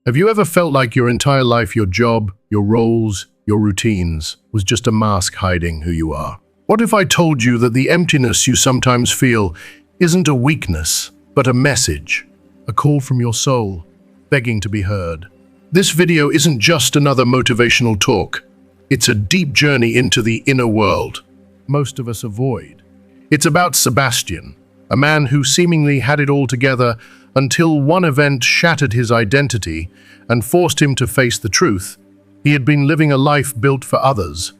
Have you ever felt like your entire life, your job, your roles, your routines, was just a mask hiding who you are? What if I told you that the emptiness you sometimes feel isn't a weakness, but a message, a call from your soul, begging to be heard? This video isn't just another motivational talk. It's a deep journey into the inner world most of us avoid. It's about Sebastian, a man who seemingly had it all together until one event shattered his identity and forced him to face the truth. He had been living a life built for others,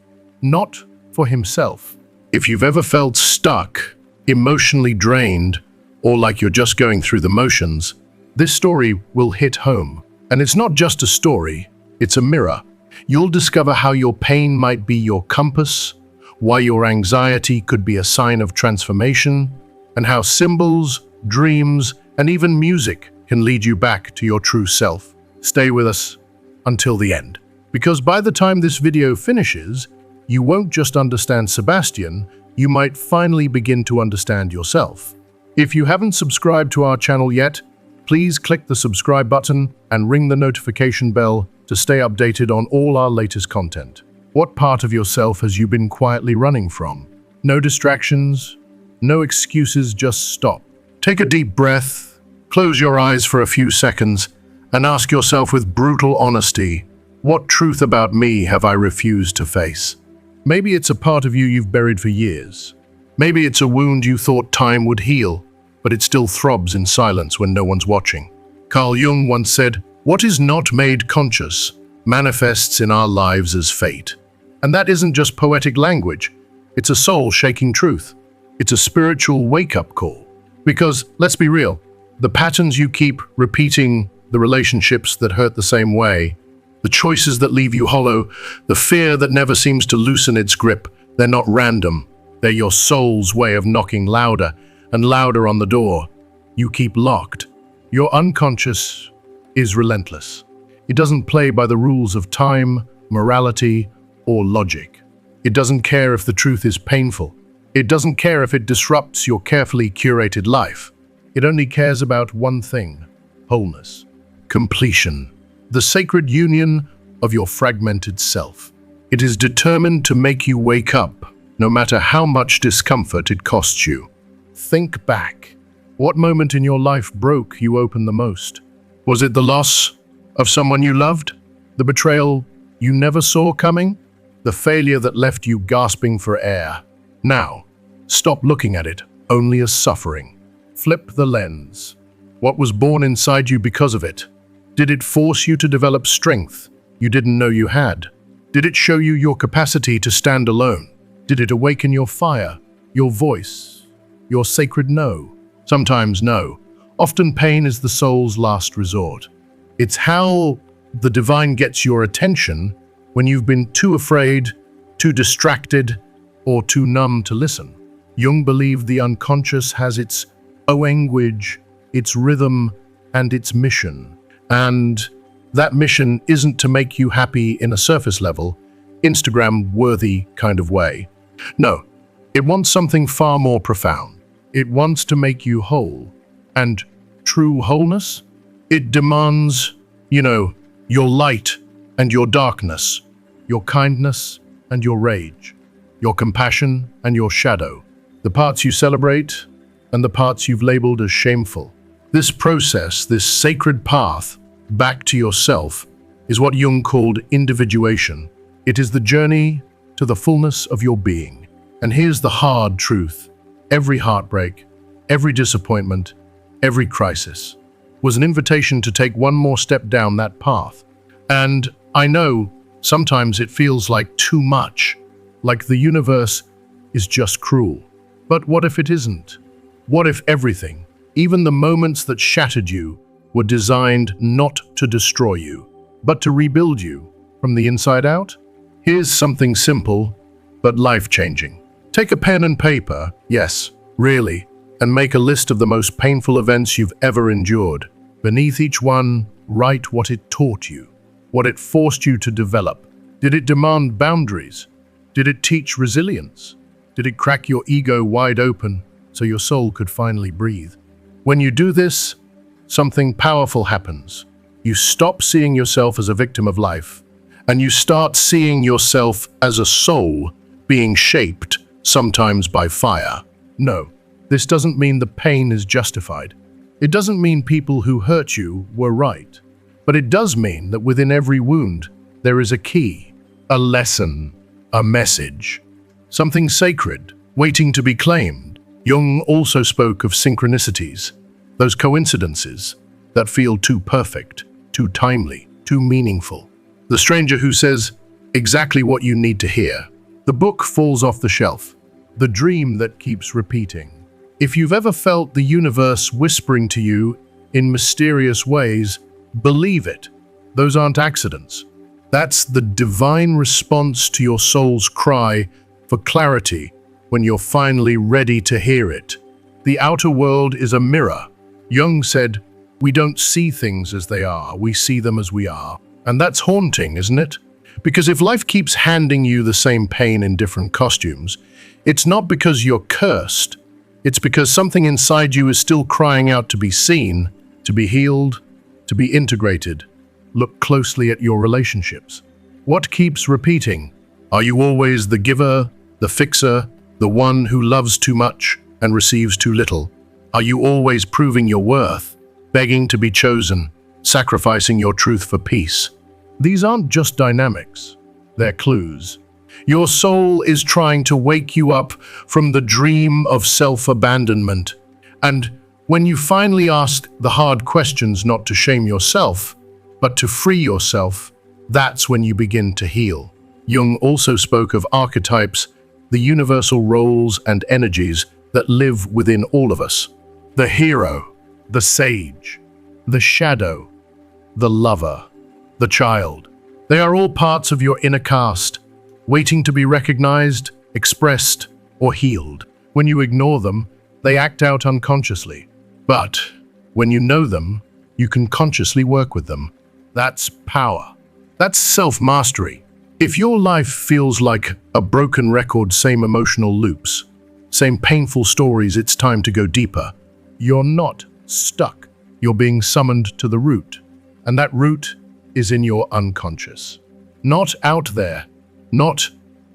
not for himself. If you've ever felt stuck, emotionally drained, or like you're just going through the motions, this story will hit home. And it's not just a story, it's a mirror. You'll discover how your pain might be your compass, why your anxiety could be a sign of transformation, and how symbols, dreams, and even music can lead you back to your true self. Stay with us until the end, because by the time this video finishes, you won't just understand Sebastian, you might finally begin to understand yourself. If you haven't subscribed to our channel yet, please click the subscribe button and ring the notification bell to stay updated on all our latest content. What part of yourself has you been quietly running from? No distractions, no excuses, just stop. Take a deep breath, close your eyes for a few seconds, and ask yourself with brutal honesty, what truth about me have I refused to face? Maybe it's a part of you you've buried for years. Maybe it's a wound you thought time would heal, but it still throbs in silence when no one's watching. Carl Jung once said, "What is not made conscious manifests in our lives as fate." And that isn't just poetic language, it's a soul-shaking truth. It's a spiritual wake-up call. Because, let's be real, the patterns you keep repeating, the relationships that hurt the same way, the choices that leave you hollow, the fear that never seems to loosen its grip, they're not random. They're your soul's way of knocking louder and louder on the door you keep locked. Your unconscious is relentless. It doesn't play by the rules of time, morality, or logic. It doesn't care if the truth is painful. It doesn't care if it disrupts your carefully curated life. It only cares about one thing: wholeness, completion, the sacred union of your fragmented self. It is determined to make you wake up, no matter how much discomfort it costs you. Think back. What moment in your life broke you open the most? Was it the loss of someone you loved? The betrayal you never saw coming? The failure that left you gasping for air? Now, stop looking at it only as suffering. Flip the lens. What was born inside you because of it? Did it force you to develop strength you didn't know you had? Did it show you your capacity to stand alone? Did it awaken your fire, your voice, your sacred no? Sometimes no. Often pain is the soul's last resort. It's how the divine gets your attention when you've been too afraid, too distracted, or too numb to listen. Jung believed the unconscious has its language, its rhythm, and its mission. And that mission isn't to make you happy in a surface level, Instagram-worthy kind of way. No, it wants something far more profound. It wants to make you whole. And true wholeness? It demands, your light and your darkness, your kindness and your rage, your compassion and your shadow, the parts you celebrate and the parts you've labeled as shameful. This process, this sacred path back to yourself, is what Jung called individuation. It is the journey to the fullness of your being. And here's the hard truth. Every heartbreak, every disappointment, every crisis was an invitation to take one more step down that path. And I know sometimes it feels like too much, like the universe is just cruel. But what if it isn't? What if everything, even the moments that shattered you, were designed not to destroy you, but to rebuild you from the inside out? Here's something simple, but life-changing. Take a pen and paper, yes, really, and make a list of the most painful events you've ever endured. Beneath each one, write what it taught you, what it forced you to develop. Did it demand boundaries? Did it teach resilience? Did it crack your ego wide open so your soul could finally breathe? When you do this, something powerful happens. You stop seeing yourself as a victim of life, and you start seeing yourself as a soul being shaped, sometimes by fire. No, this doesn't mean the pain is justified. It doesn't mean people who hurt you were right. But it does mean that within every wound, there is a key, a lesson, a message, something sacred, waiting to be claimed. Jung also spoke of synchronicities, those coincidences that feel too perfect, too timely, too meaningful. The stranger who says exactly what you need to hear. The book falls off the shelf, the dream that keeps repeating. If you've ever felt the universe whispering to you in mysterious ways, believe it. Those aren't accidents. That's the divine response to your soul's cry for clarity when you're finally ready to hear it. The outer world is a mirror. Jung said, we don't see things as they are, we see them as we are. And that's haunting, isn't it? Because if life keeps handing you the same pain in different costumes, it's not because you're cursed. It's because something inside you is still crying out to be seen, to be healed, to be integrated. Look closely at your relationships. What keeps repeating? Are you always the giver, the fixer, the one who loves too much and receives too little? Are you always proving your worth, begging to be chosen, sacrificing your truth for peace? These aren't just dynamics, they're clues. Your soul is trying to wake you up from the dream of self-abandonment. And when you finally ask the hard questions, not to shame yourself, but to free yourself, that's when you begin to heal. Jung also spoke of archetypes, the universal roles and energies that live within all of us. The hero, the sage, the shadow, the lover, the child. They are all parts of your inner cast, waiting to be recognized, expressed, or healed. When you ignore them, they act out unconsciously. But when you know them, you can consciously work with them. That's power. That's self-mastery. If your life feels like a broken record, same emotional loops, same painful stories, it's time to go deeper. You're not stuck. You're being summoned to the root. And that root is in your unconscious. Not out there. Not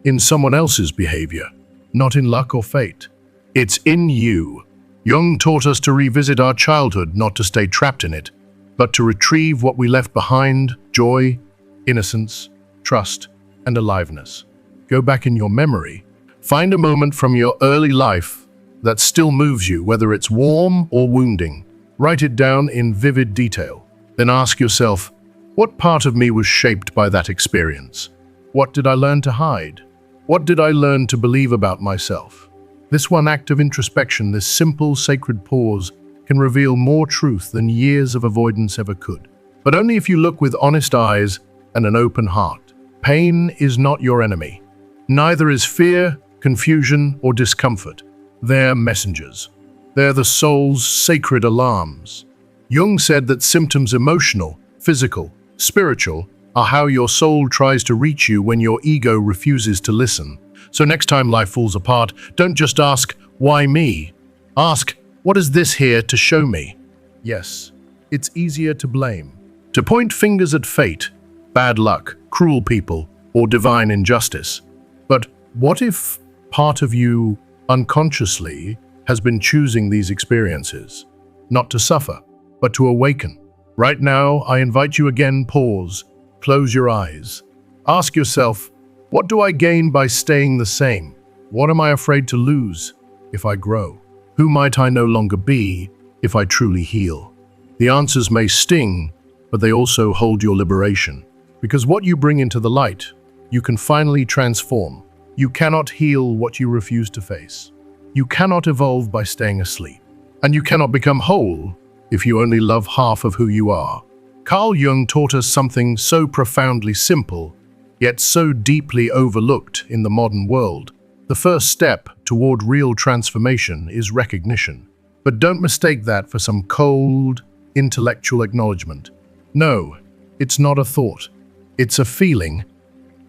in someone else's behavior. Not in luck or fate. It's in you. Jung taught us to revisit our childhood, not to stay trapped in it, but to retrieve what we left behind: joy, innocence, trust, and aliveness. Go back in your memory. Find a moment from your early life that still moves you, whether it's warm or wounding. Write it down in vivid detail. Then ask yourself, what part of me was shaped by that experience? What did I learn to hide? What did I learn to believe about myself? This one act of introspection, this simple, sacred pause, can reveal more truth than years of avoidance ever could. But only if you look with honest eyes and an open heart. Pain is not your enemy. Neither is fear, confusion, or discomfort. They're messengers. They're the soul's sacred alarms. Jung said that symptoms, emotional, physical, spiritual, are how your soul tries to reach you when your ego refuses to listen. So next time life falls apart, don't just ask, why me? Ask, what is this here to show me? Yes, it's easier to blame, to point fingers at fate, bad luck, cruel people, or divine injustice. But what if part of you unconsciously has been choosing these experiences, not to suffer, but to awaken? Right now, I invite you again, pause, close your eyes. Ask yourself, what do I gain by staying the same? What am I afraid to lose if I grow? Who might I no longer be if I truly heal? The answers may sting, but they also hold your liberation. Because what you bring into the light, you can finally transform. You cannot heal what you refuse to face. You cannot evolve by staying asleep. And you cannot become whole if you only love half of who you are. Carl Jung taught us something so profoundly simple, yet so deeply overlooked in the modern world. The first step toward real transformation is recognition. But don't mistake that for some cold, intellectual acknowledgement. No, it's not a thought. It's a feeling,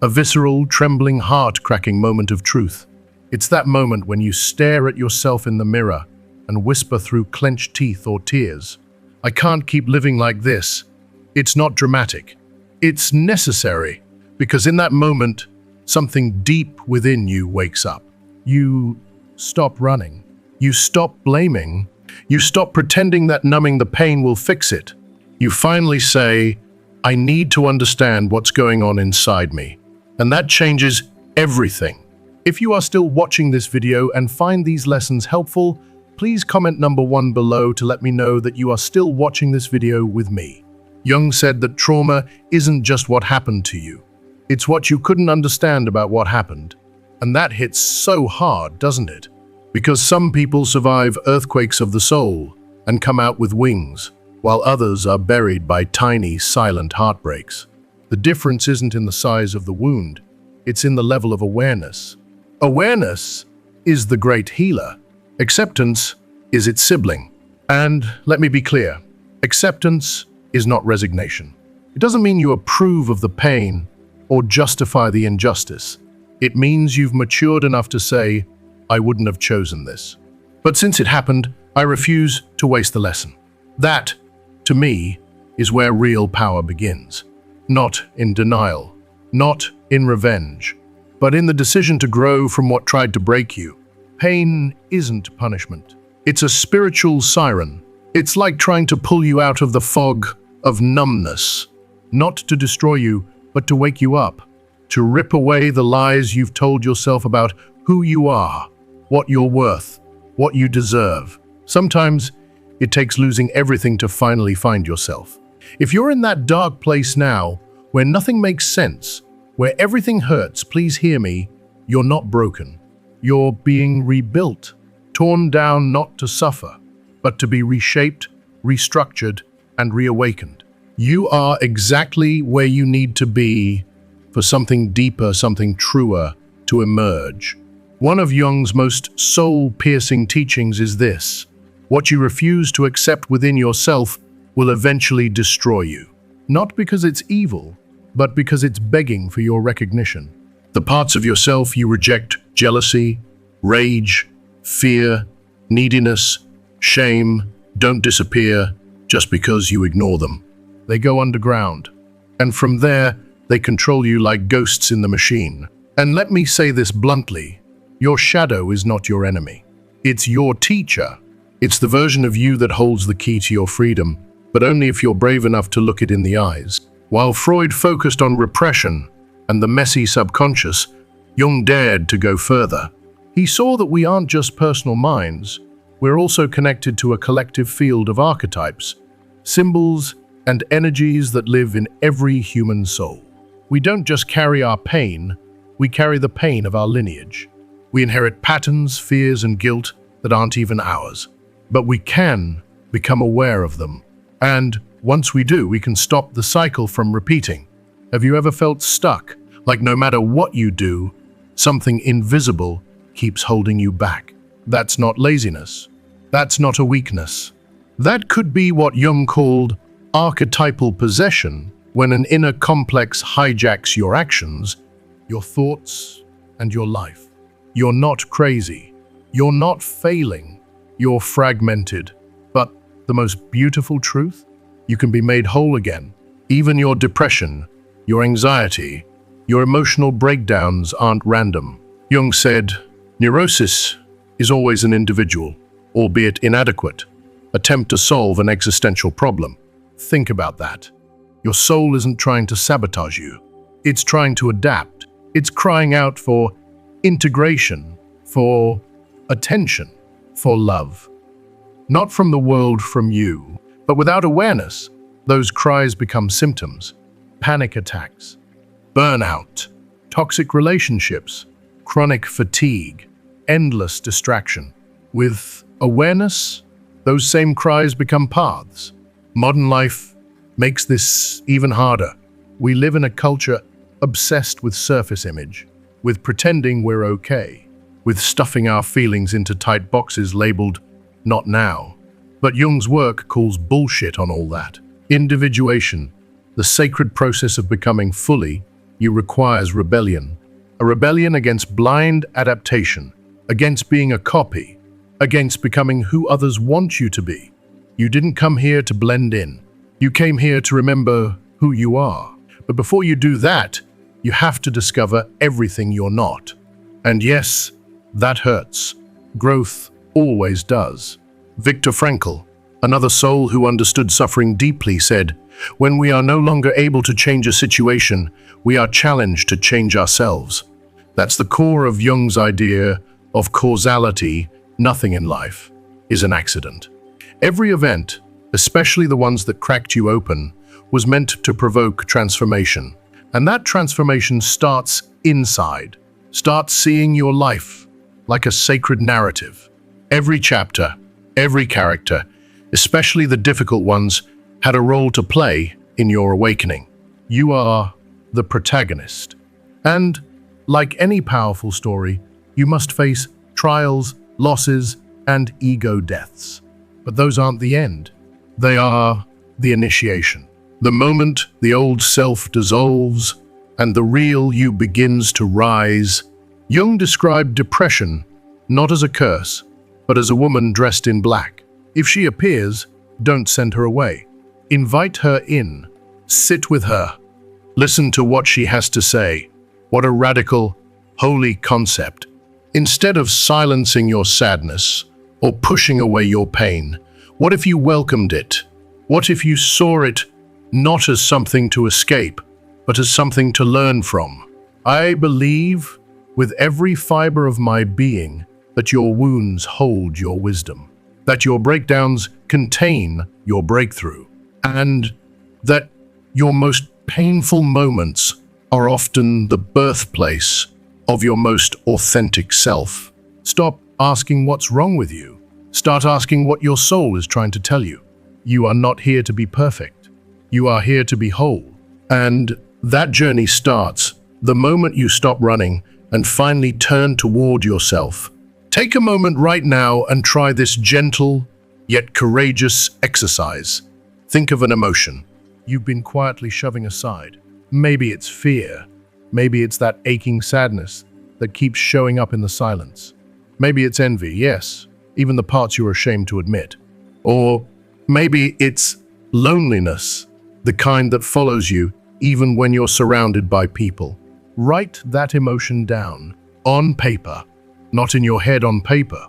a visceral, trembling, heart-cracking moment of truth. It's that moment when you stare at yourself in the mirror and whisper through clenched teeth or tears, I can't keep living like this. It's not dramatic. It's necessary, because in that moment, something deep within you wakes up. You stop running. You stop blaming. You stop pretending that numbing the pain will fix it. You finally say, I need to understand what's going on inside me. And that changes everything. If you are still watching this video and find these lessons helpful, please comment number 1 below to let me know that you are still watching this video with me. Jung said that trauma isn't just what happened to you. It's what you couldn't understand about what happened. And that hits so hard, doesn't it? Because some people survive earthquakes of the soul and come out with wings, while others are buried by tiny, silent heartbreaks. The difference isn't in the size of the wound, it's in the level of awareness. Awareness is the great healer. Acceptance is its sibling. And let me be clear, acceptance is not resignation. It doesn't mean you approve of the pain or justify the injustice. It means you've matured enough to say, I wouldn't have chosen this. But since it happened, I refuse to waste the lesson. That, to me, is where real power begins. Not in denial, not in revenge, but in the decision to grow from what tried to break you. Pain isn't punishment. It's a spiritual siren. It's like trying to pull you out of the fog of numbness, not to destroy you, but to wake you up, to rip away the lies you've told yourself about who you are, what you're worth, what you deserve. Sometimes it takes losing everything to finally find yourself. If you're in that dark place now, where nothing makes sense, where everything hurts, please hear me, you're not broken. You're being rebuilt, torn down not to suffer, but to be reshaped, restructured, and reawakened. You are exactly where you need to be for something deeper, something truer to emerge. One of Jung's most soul-piercing teachings is this: what you refuse to accept within yourself will eventually destroy you. Not because it's evil, but because it's begging for your recognition. The parts of yourself you reject, jealousy, rage, fear, neediness, shame, don't disappear just because you ignore them. They go underground, and from there, they control you like ghosts in the machine. And let me say this bluntly, your shadow is not your enemy. It's your teacher. It's the version of you that holds the key to your freedom, but only if you're brave enough to look it in the eyes. While Freud focused on repression and the messy subconscious, Jung dared to go further. He saw that we aren't just personal minds, we're also connected to a collective field of archetypes, symbols, and energies that live in every human soul. We don't just carry our pain, we carry the pain of our lineage. We inherit patterns, fears, and guilt that aren't even ours. But we can become aware of them. And once we do, we can stop the cycle from repeating. Have you ever felt stuck? Like no matter what you do, something invisible keeps holding you back. That's not laziness. That's not a weakness. That could be what Jung called archetypal possession, when an inner complex hijacks your actions, your thoughts, and your life. You're not crazy. You're not failing. You're fragmented. But the most beautiful truth? You can be made whole again. Even your depression, your anxiety, your emotional breakdowns aren't random. Jung said, neurosis is always an individual, albeit inadequate, attempt to solve an existential problem. Think about that. Your soul isn't trying to sabotage you. It's trying to adapt. It's crying out for integration, for attention, for love. Not from the world, from you. But without awareness, those cries become symptoms. Panic attacks, burnout, toxic relationships, chronic fatigue, endless distraction. With awareness, those same cries become paths. Modern life makes this even harder. We live in a culture obsessed with surface image, with pretending we're okay, with stuffing our feelings into tight boxes labeled "not now." But Jung's work calls bullshit on all that. Individuation, the sacred process of becoming fully, you requires rebellion. A rebellion against blind adaptation, against being a copy, against becoming who others want you to be. You didn't come here to blend in. You came here to remember who you are. But before you do that, you have to discover everything you're not. And yes, that hurts. Growth always does. Viktor Frankl, another soul who understood suffering deeply, said, "When we are no longer able to change a situation, we are challenged to change ourselves." That's the core of Jung's idea of causality. Nothing in life is an accident. Every event, especially the ones that cracked you open, was meant to provoke transformation. And that transformation starts inside. Start seeing your life like a sacred narrative. Every chapter, every character, especially the difficult ones, had a role to play in your awakening. You are the protagonist. And, like any powerful story, you must face trials, losses, and ego deaths. But those aren't the end. They are the initiation. The moment the old self dissolves and the real you begins to rise. Jung described depression not as a curse, but as a woman dressed in black. If she appears, don't send her away. Invite her in. Sit with her. Listen to what she has to say. What a radical, holy concept. Instead of silencing your sadness or pushing away your pain, what if you welcomed it? What if you saw it not as something to escape, but as something to learn from? I believe with every fiber of my being that your wounds hold your wisdom, that your breakdowns contain your breakthrough, and that your most painful moments are often the birthplace of your most authentic self. Stop asking what's wrong with you. Start asking what your soul is trying to tell you. You are not here to be perfect. You are here to be whole. And that journey starts the moment you stop running and finally turn toward yourself. Take a moment right now and try this gentle yet courageous exercise. Think of an emotion you've been quietly shoving aside. Maybe it's fear. Maybe it's that aching sadness that keeps showing up in the silence. Maybe it's envy, yes, even the parts you're ashamed to admit. Or maybe it's loneliness, the kind that follows you even when you're surrounded by people. Write that emotion down on paper, not in your head, on paper.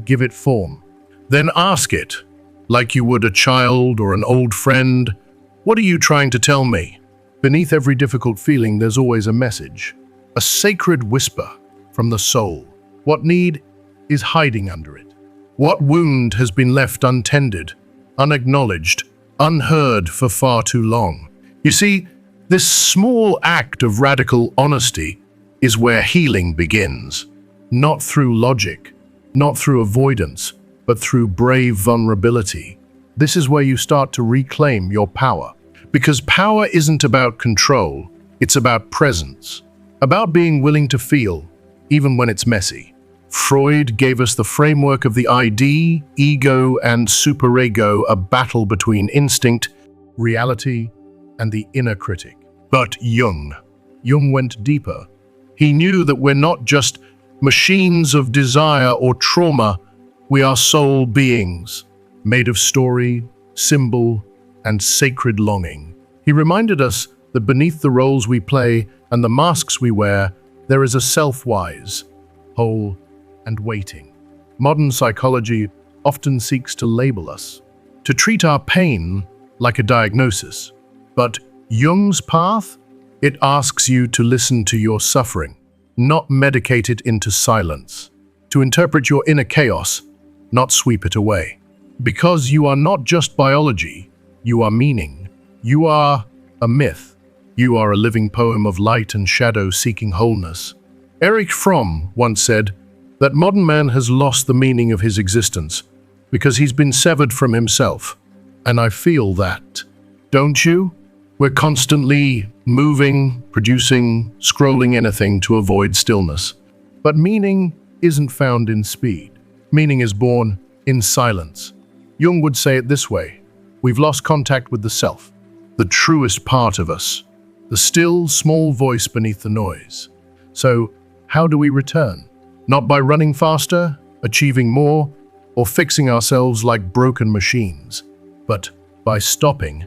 Give it form. Then ask it, like you would a child or an old friend, "What are you trying to tell me?" Beneath every difficult feeling, there's always a message, a sacred whisper from the soul. What need is hiding under it? What wound has been left untended, unacknowledged, unheard for far too long? You see, this small act of radical honesty is where healing begins. Not through logic, not through avoidance, but through brave vulnerability. This is where you start to reclaim your power. Because power isn't about control, it's about presence, about being willing to feel, even when it's messy. Freud gave us the framework of the ID, ego, and superego, a battle between instinct, reality, and the inner critic. But Jung went deeper. He knew that we're not just machines of desire or trauma, we are soul beings, made of story, symbol, and sacred longing. He reminded us that beneath the roles we play and the masks we wear, there is a self-wise, whole, and waiting. Modern psychology often seeks to label us, to treat our pain like a diagnosis. But Jung's path, it asks you to listen to your suffering, not medicate it into silence, to interpret your inner chaos, not sweep it away. Because you are not just biology, you are meaning. You are a myth. You are a living poem of light and shadow seeking wholeness. Erich Fromm once said that modern man has lost the meaning of his existence because he's been severed from himself. And I feel that. Don't you? We're constantly moving, producing, scrolling anything to avoid stillness. But meaning isn't found in speed. Meaning is born in silence. Jung would say it this way: we've lost contact with the self, the truest part of us, the still, small voice beneath the noise. So, how do we return? Not by running faster, achieving more, or fixing ourselves like broken machines, but by stopping,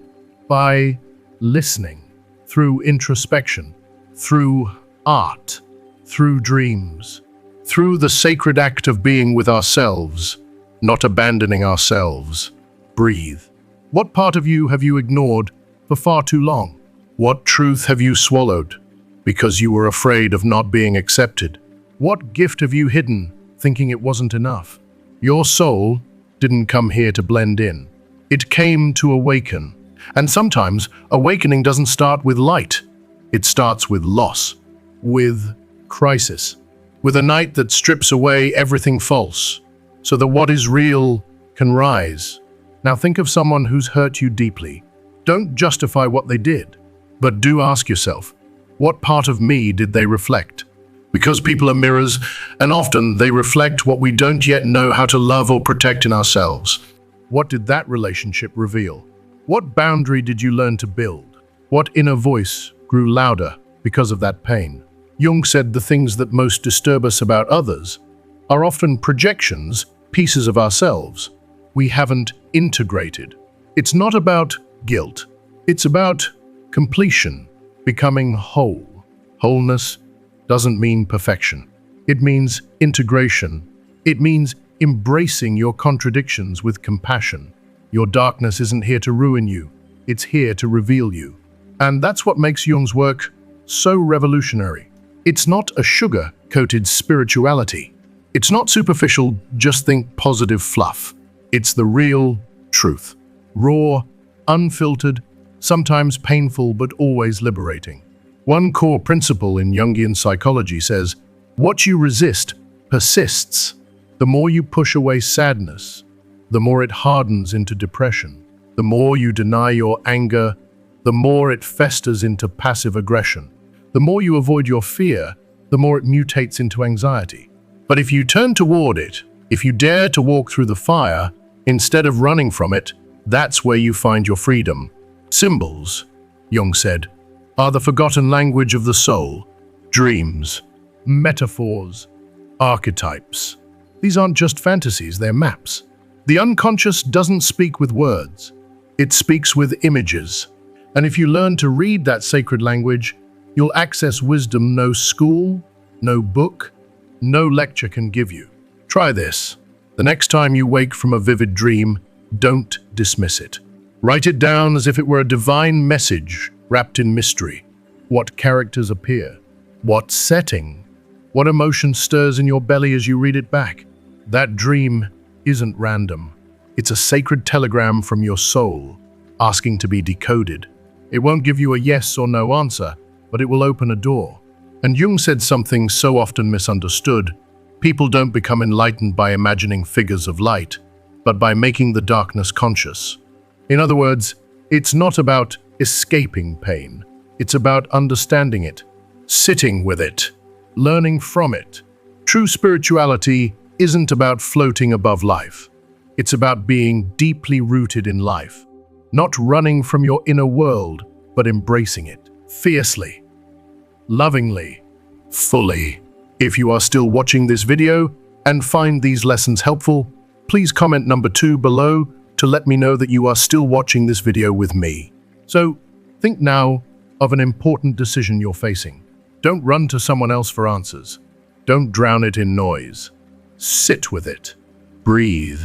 by listening, through introspection, through art, through dreams, through the sacred act of being with ourselves, not abandoning ourselves. Breathe. What part of you have you ignored for far too long? What truth have you swallowed because you were afraid of not being accepted? What gift have you hidden, thinking it wasn't enough? Your soul didn't come here to blend in. It came to awaken. And sometimes awakening doesn't start with light. It starts with loss, with crisis, with a night that strips away everything false, so that what is real can rise. Now think of someone who's hurt you deeply. Don't justify what they did, but do ask yourself, what part of me did they reflect? Because people are mirrors, and often they reflect what we don't yet know how to love or protect in ourselves. What did that relationship reveal? What boundary did you learn to build? What inner voice grew louder because of that pain? Jung said the things that most disturb us about others are often projections, pieces of ourselves we haven't integrated. It's not about guilt. It's about completion, becoming whole. Wholeness doesn't mean perfection. It means integration. It means embracing your contradictions with compassion. Your darkness isn't here to ruin you. It's here to reveal you. And that's what makes Jung's work so revolutionary. It's not a sugar-coated spirituality. It's not superficial, just think positive fluff. It's the real truth. Raw, unfiltered, sometimes painful but always liberating. One core principle in Jungian psychology says, what you resist persists. The more you push away sadness, the more it hardens into depression. The more you deny your anger, the more it festers into passive aggression. The more you avoid your fear, the more it mutates into anxiety. But if you turn toward it, if you dare to walk through the fire, instead of running from it, that's where you find your freedom. Symbols, Jung said, are the forgotten language of the soul. Dreams, metaphors, archetypes. These aren't just fantasies, they're maps. The unconscious doesn't speak with words. It speaks with images. And if you learn to read that sacred language, you'll access wisdom no school, no book, no lecture can give you. Try this. The next time you wake from a vivid dream, don't dismiss it. Write it down as if it were a divine message wrapped in mystery. What characters appear? What setting? What emotion stirs in your belly as you read it back? That dream isn't random. It's a sacred telegram from your soul, asking to be decoded. It won't give you a yes or no answer, but it will open a door. And Jung said something so often misunderstood. People don't become enlightened by imagining figures of light, but by making the darkness conscious. In other words, it's not about escaping pain. It's about understanding it, sitting with it, learning from it. True spirituality isn't about floating above life. It's about being deeply rooted in life, not running from your inner world, but embracing it fiercely, lovingly, fully. If you are still watching this video and find these lessons helpful, please comment number 2 below to let me know that you are still watching this video with me. So, think now of an important decision you're facing. Don't run to someone else for answers. Don't drown it in noise. Sit with it. Breathe.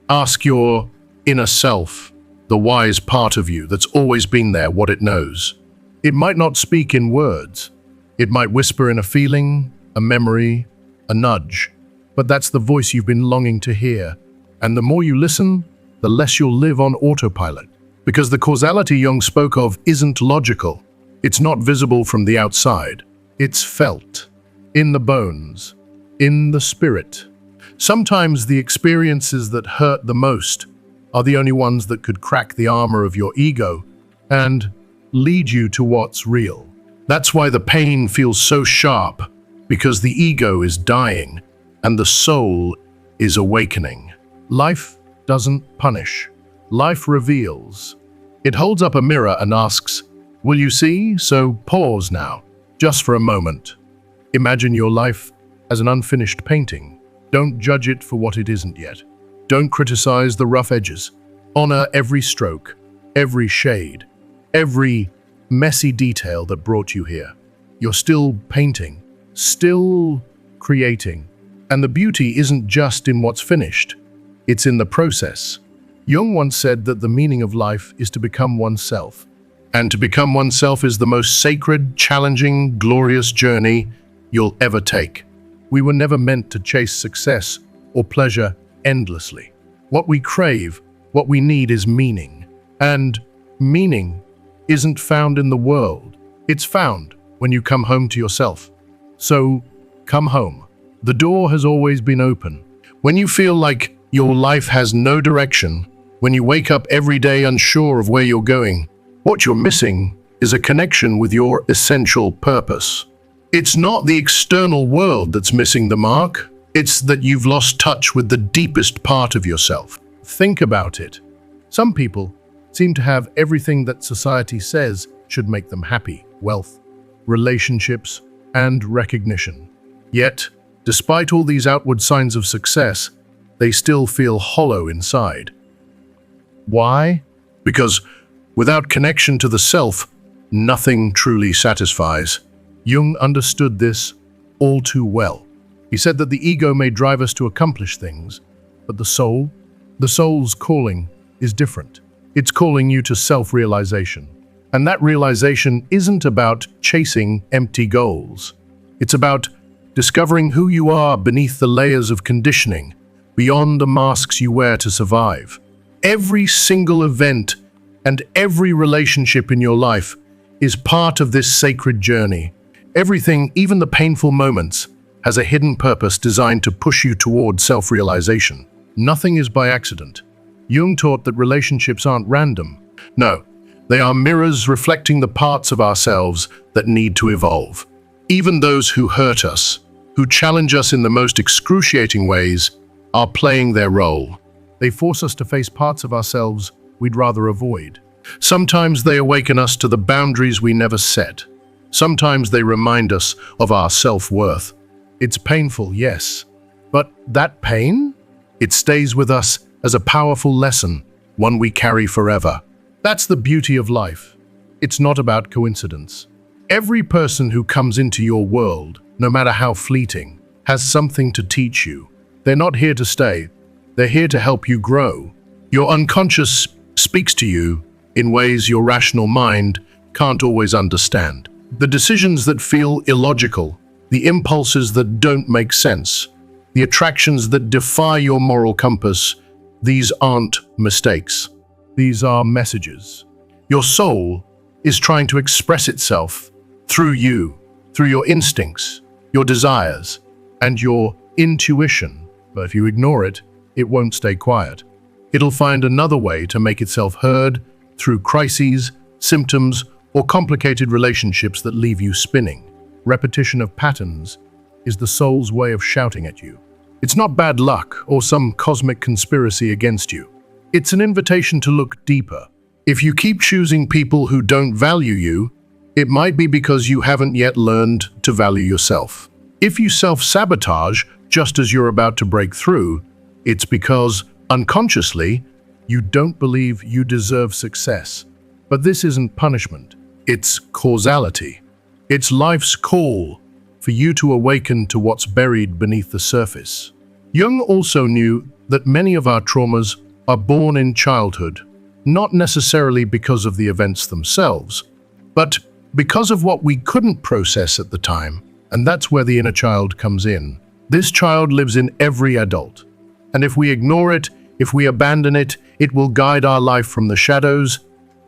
Ask your inner self, the wise part of you that's always been there, what it knows. It might not speak in words. It might whisper in a feeling, a memory, a nudge. But that's the voice you've been longing to hear. And the more you listen, the less you'll live on autopilot. Because the causality Jung spoke of isn't logical. It's not visible from the outside. It's felt. In the bones. In the spirit. Sometimes the experiences that hurt the most are the only ones that could crack the armor of your ego and lead you to what's real. That's why the pain feels so sharp, because the ego is dying and the soul is awakening. Life doesn't punish. Life reveals. It holds up a mirror and asks, "Will you see?" So pause now, just for a moment. Imagine your life as an unfinished painting. Don't judge it for what it isn't yet. Don't criticize the rough edges. Honor every stroke, every shade, every messy detail that brought you here. You're still painting, still creating. And the beauty isn't just in what's finished, it's in the process. Jung once said that the meaning of life is to become oneself. And to become oneself is the most sacred, challenging, glorious journey you'll ever take. We were never meant to chase success or pleasure endlessly. What we crave, what we need is meaning. And meaning isn't found in the world. It's found when you come home to yourself. So, come home. The door has always been open. When you feel like your life has no direction, when you wake up every day unsure of where you're going, what you're missing is a connection with your essential purpose. It's not the external world that's missing the mark. It's that you've lost touch with the deepest part of yourself. Think about it. Some people seem to have everything that society says should make them happy: wealth, relationships, and recognition. Yet, despite all these outward signs of success, they still feel hollow inside. Why? Because without connection to the self, nothing truly satisfies. Jung understood this all too well. He said that the ego may drive us to accomplish things, but the soul's calling is different. It's calling you to self-realization. And that realization isn't about chasing empty goals. It's about discovering who you are beneath the layers of conditioning, beyond the masks you wear to survive. Every single event and every relationship in your life is part of this sacred journey. Everything, even the painful moments, has a hidden purpose designed to push you toward self-realization. Nothing is by accident. Jung taught that relationships aren't random. No, they are mirrors reflecting the parts of ourselves that need to evolve. Even those who hurt us, who challenge us in the most excruciating ways, are playing their role. They force us to face parts of ourselves we'd rather avoid. Sometimes they awaken us to the boundaries we never set. Sometimes they remind us of our self-worth. It's painful, yes, but that pain? It stays with us as a powerful lesson, one we carry forever. That's the beauty of life. It's not about coincidence. Every person who comes into your world, no matter how fleeting, has something to teach you. They're not here to stay. They're here to help you grow. Your unconscious speaks to you in ways your rational mind can't always understand. The decisions that feel illogical, the impulses that don't make sense, the attractions that defy your moral compass, these aren't mistakes. These are messages. Your soul is trying to express itself through you, through your instincts, your desires, and your intuition. But if you ignore it, it won't stay quiet. It'll find another way to make itself heard through crises, symptoms, or complicated relationships that leave you spinning. Repetition of patterns is the soul's way of shouting at you. It's not bad luck or some cosmic conspiracy against you. It's an invitation to look deeper. If you keep choosing people who don't value you, it might be because you haven't yet learned to value yourself. If you self-sabotage just as you're about to break through, it's because, unconsciously, you don't believe you deserve success. But this isn't punishment. It's causality. It's life's call for you to awaken to what's buried beneath the surface. Jung also knew that many of our traumas are born in childhood, not necessarily because of the events themselves, but because of what we couldn't process at the time, and that's where the inner child comes in. This child lives in every adult, and if we ignore it, if we abandon it, it will guide our life from the shadows,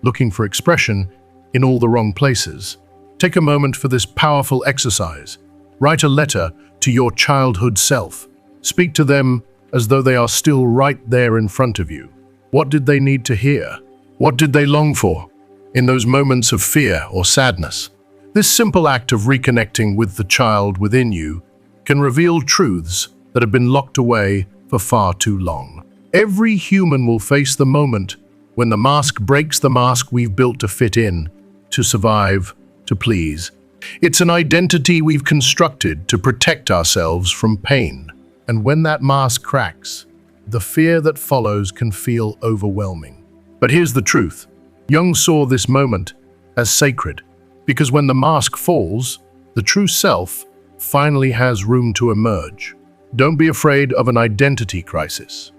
looking for expression in all the wrong places. Take a moment for this powerful exercise. Write a letter to your childhood self. Speak to them as though they are still right there in front of you. What did they need to hear? What did they long for in those moments of fear or sadness? This simple act of reconnecting with the child within you can reveal truths that have been locked away for far too long. Every human will face the moment when the mask breaks, the mask we've built to fit in, to survive, to please. It's an identity we've constructed to protect ourselves from pain. And when that mask cracks, the fear that follows can feel overwhelming. But here's the truth. Jung saw this moment as sacred, because when the mask falls, the true self finally has room to emerge. Don't be afraid of an identity crisis.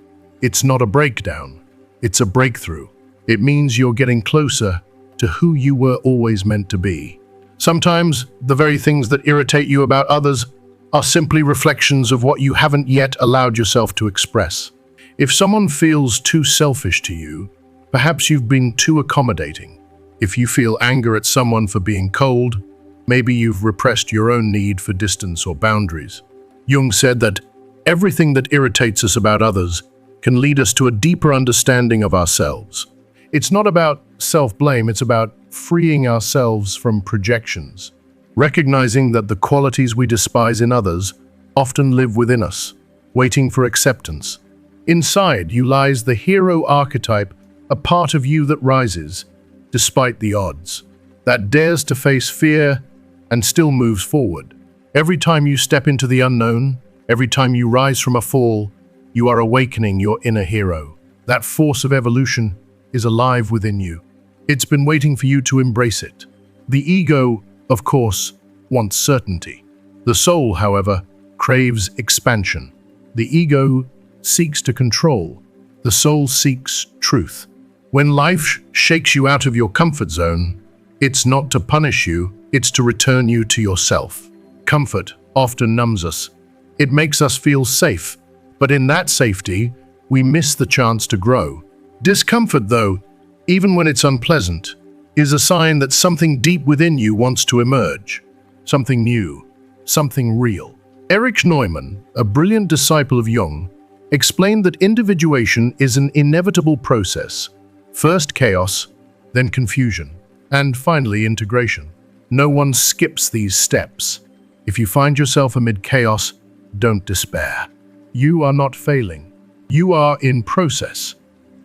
It's not a breakdown, it's a breakthrough. It means you're getting closer to who you were always meant to be. Sometimes the very things that irritate you about others are simply reflections of what you haven't yet allowed yourself to express. If someone feels too selfish to you, perhaps you've been too accommodating. If you feel anger at someone for being cold, maybe you've repressed your own need for distance or boundaries. Jung said that everything that irritates us about others can lead us to a deeper understanding of ourselves. It's not about self-blame, it's about freeing ourselves from projections, recognizing that the qualities we despise in others often live within us, waiting for acceptance. Inside you lies the hero archetype, a part of you that rises, despite the odds, that dares to face fear and still moves forward. Every time you step into the unknown, every time you rise from a fall, you are awakening your inner hero. That force of evolution is alive within you. It's been waiting for you to embrace it. The ego, of course, wants certainty. The soul, however, craves expansion. The ego seeks to control. The soul seeks truth. When life shakes you out of your comfort zone, it's not to punish you, it's to return you to yourself. Comfort often numbs us. It makes us feel safe, but in that safety, we miss the chance to grow. Discomfort, though, even when it's unpleasant, is a sign that something deep within you wants to emerge. Something new, something real. Erich Neumann, a brilliant disciple of Jung, explained that individuation is an inevitable process. First chaos, then confusion, and finally integration. No one skips these steps. If you find yourself amid chaos, don't despair. You are not failing. You are in process.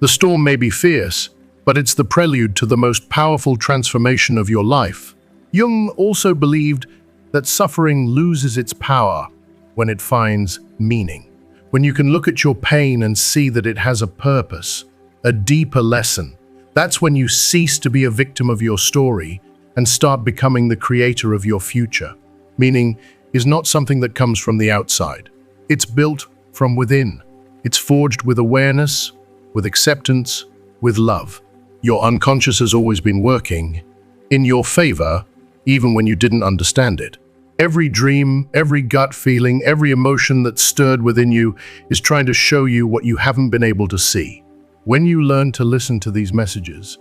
The storm may be fierce, but it's the prelude to the most powerful transformation of your life. Jung also believed that suffering loses its power when it finds meaning. When you can look at your pain and see that it has a purpose, a deeper lesson, that's when you cease to be a victim of your story and start becoming the creator of your future. Meaning is not something that comes from the outside. It's built from within. It's forged with awareness, with acceptance, with love. Your unconscious has always been working in your favor, even when you didn't understand it. Every dream, every gut feeling, every emotion that stirred within you is trying to show you what you haven't been able to see. When you learn to listen to these messages,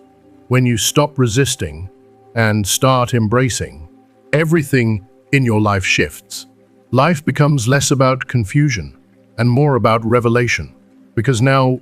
when you stop resisting and start embracing, everything in your life shifts. Life becomes less about confusion and more about revelation. Because now,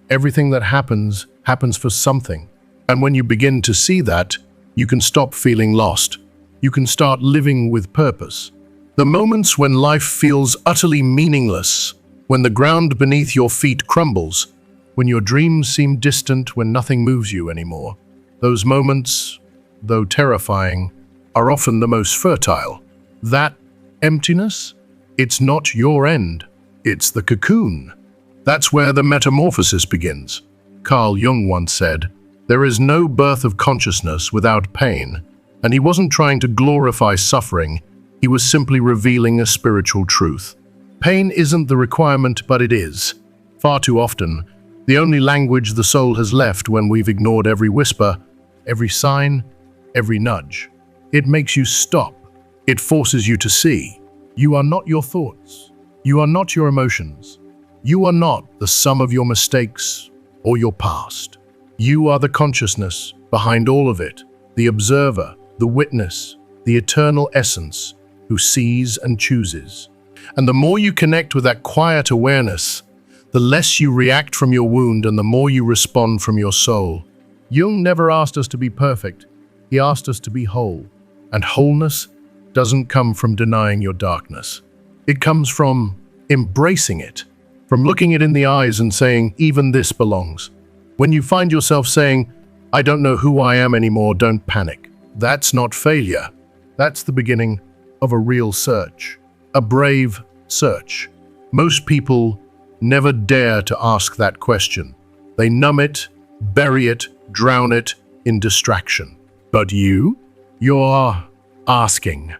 everything that happens for something. And when you begin to see that, you can stop feeling lost. You can start living with purpose. The moments when life feels utterly meaningless, when the ground beneath your feet crumbles, when your dreams seem distant, when nothing moves you anymore, those moments, though terrifying, are often the most fertile. That emptiness, it's not your end, it's the cocoon. That's where the metamorphosis begins. Carl Jung once said, "There is no birth of consciousness without pain," and he wasn't trying to glorify suffering, he was simply revealing a spiritual truth. Pain isn't the requirement, but it is. Far too often, the only language the soul has left when we've ignored every whisper, every sign, every nudge. It makes you stop. It forces you to see. You are not your thoughts. You are not your emotions. You are not the sum of your mistakes or your past. You are the consciousness behind all of it, the observer, the witness, the eternal essence who sees and chooses. And the more you connect with that quiet awareness, the less you react from your wound and the more you respond from your soul. Jung never asked us to be perfect. He asked us to be whole. And wholeness doesn't come from denying your darkness. It comes from embracing it, from looking it in the eyes and saying, even this belongs. When you find yourself saying, I don't know who I am anymore, don't panic. That's not failure. That's the beginning of a real search, a brave search. Most people never dare to ask that question. They numb it, bury it, drown it in distraction. But you're asking.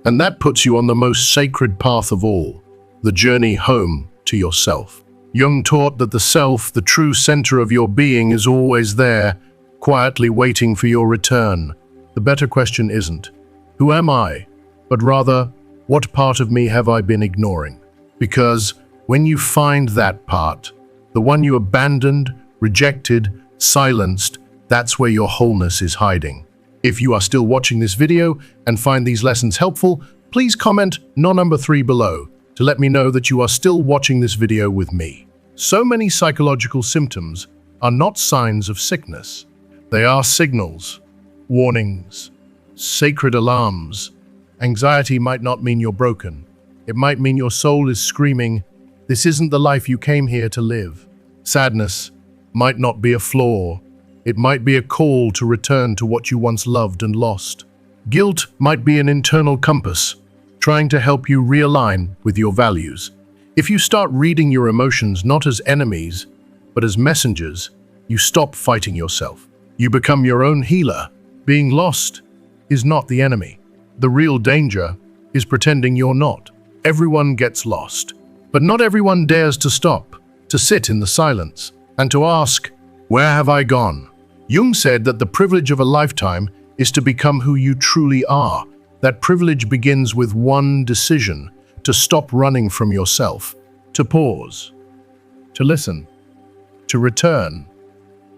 And that puts you on the most sacred path of all, the journey home to yourself. Jung taught that the self, the true center of your being, is always there, quietly waiting for your return. The better question isn't, who am I? But rather, what part of me have I been ignoring? Because when you find that part, the one you abandoned, rejected, silenced, that's where your wholeness is hiding. If you are still watching this video and find these lessons helpful, please comment number 3 below to let me know that you are still watching this video with me. So many psychological symptoms are not signs of sickness. They are signals, warnings, sacred alarms. Anxiety might not mean you're broken. It might mean your soul is screaming, "This isn't the life you came here to live." Sadness might not be a flaw. It might be a call to return to what you once loved and lost. Guilt might be an internal compass, trying to help you realign with your values. If you start reading your emotions not as enemies, but as messengers, you stop fighting yourself. You become your own healer. Being lost is not the enemy. The real danger is pretending you're not. Everyone gets lost, but not everyone dares to stop, to sit in the silence, and to ask, where have I gone? Jung said that the privilege of a lifetime is to become who you truly are. That privilege begins with one decision: to stop running from yourself, to pause, to listen, to return.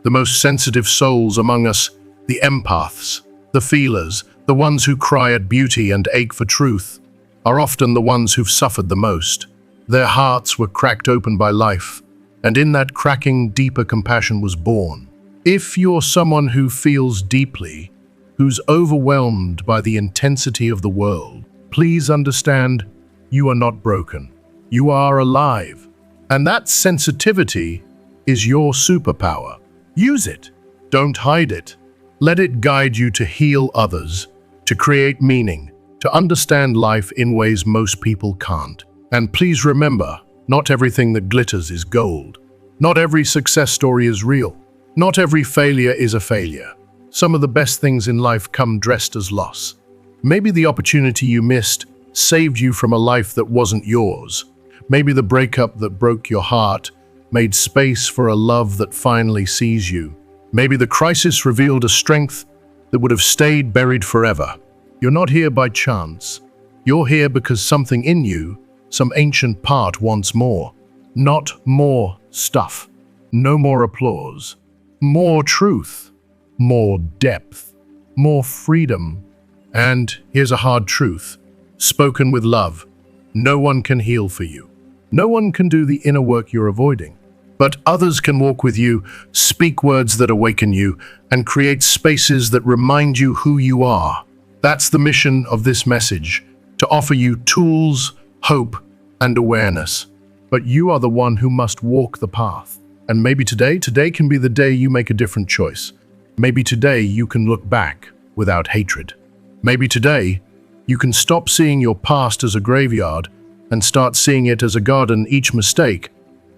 The most sensitive souls among us, the empaths, the feelers, the ones who cry at beauty and ache for truth, are often the ones who've suffered the most. Their hearts were cracked open by life, and in that cracking, deeper compassion was born. If you're someone who feels deeply, who's overwhelmed by the intensity of the world, please understand you are not broken. You are alive. And that sensitivity is your superpower. Use it. Don't hide it. Let it guide you to heal others, to create meaning, to understand life in ways most people can't. And please remember, not everything that glitters is gold. Not every success story is real. Not every failure is a failure. Some of the best things in life come dressed as loss. Maybe the opportunity you missed saved you from a life that wasn't yours. Maybe the breakup that broke your heart made space for a love that finally sees you. Maybe the crisis revealed a strength that would have stayed buried forever. You're not here by chance. You're here because something in you, some ancient part, wants more. Not more stuff. No more applause. More truth. More depth. More freedom. And here's a hard truth, spoken with love: no one can heal for you. No one can do the inner work you're avoiding. But others can walk with you, speak words that awaken you, and create spaces that remind you who you are. That's the mission of this message, to offer you tools, hope, and awareness. But you are the one who must walk the path. And maybe today can be the day you make a different choice. Maybe today you can look back without hatred. Maybe today you can stop seeing your past as a graveyard and start seeing it as a garden. Each mistake,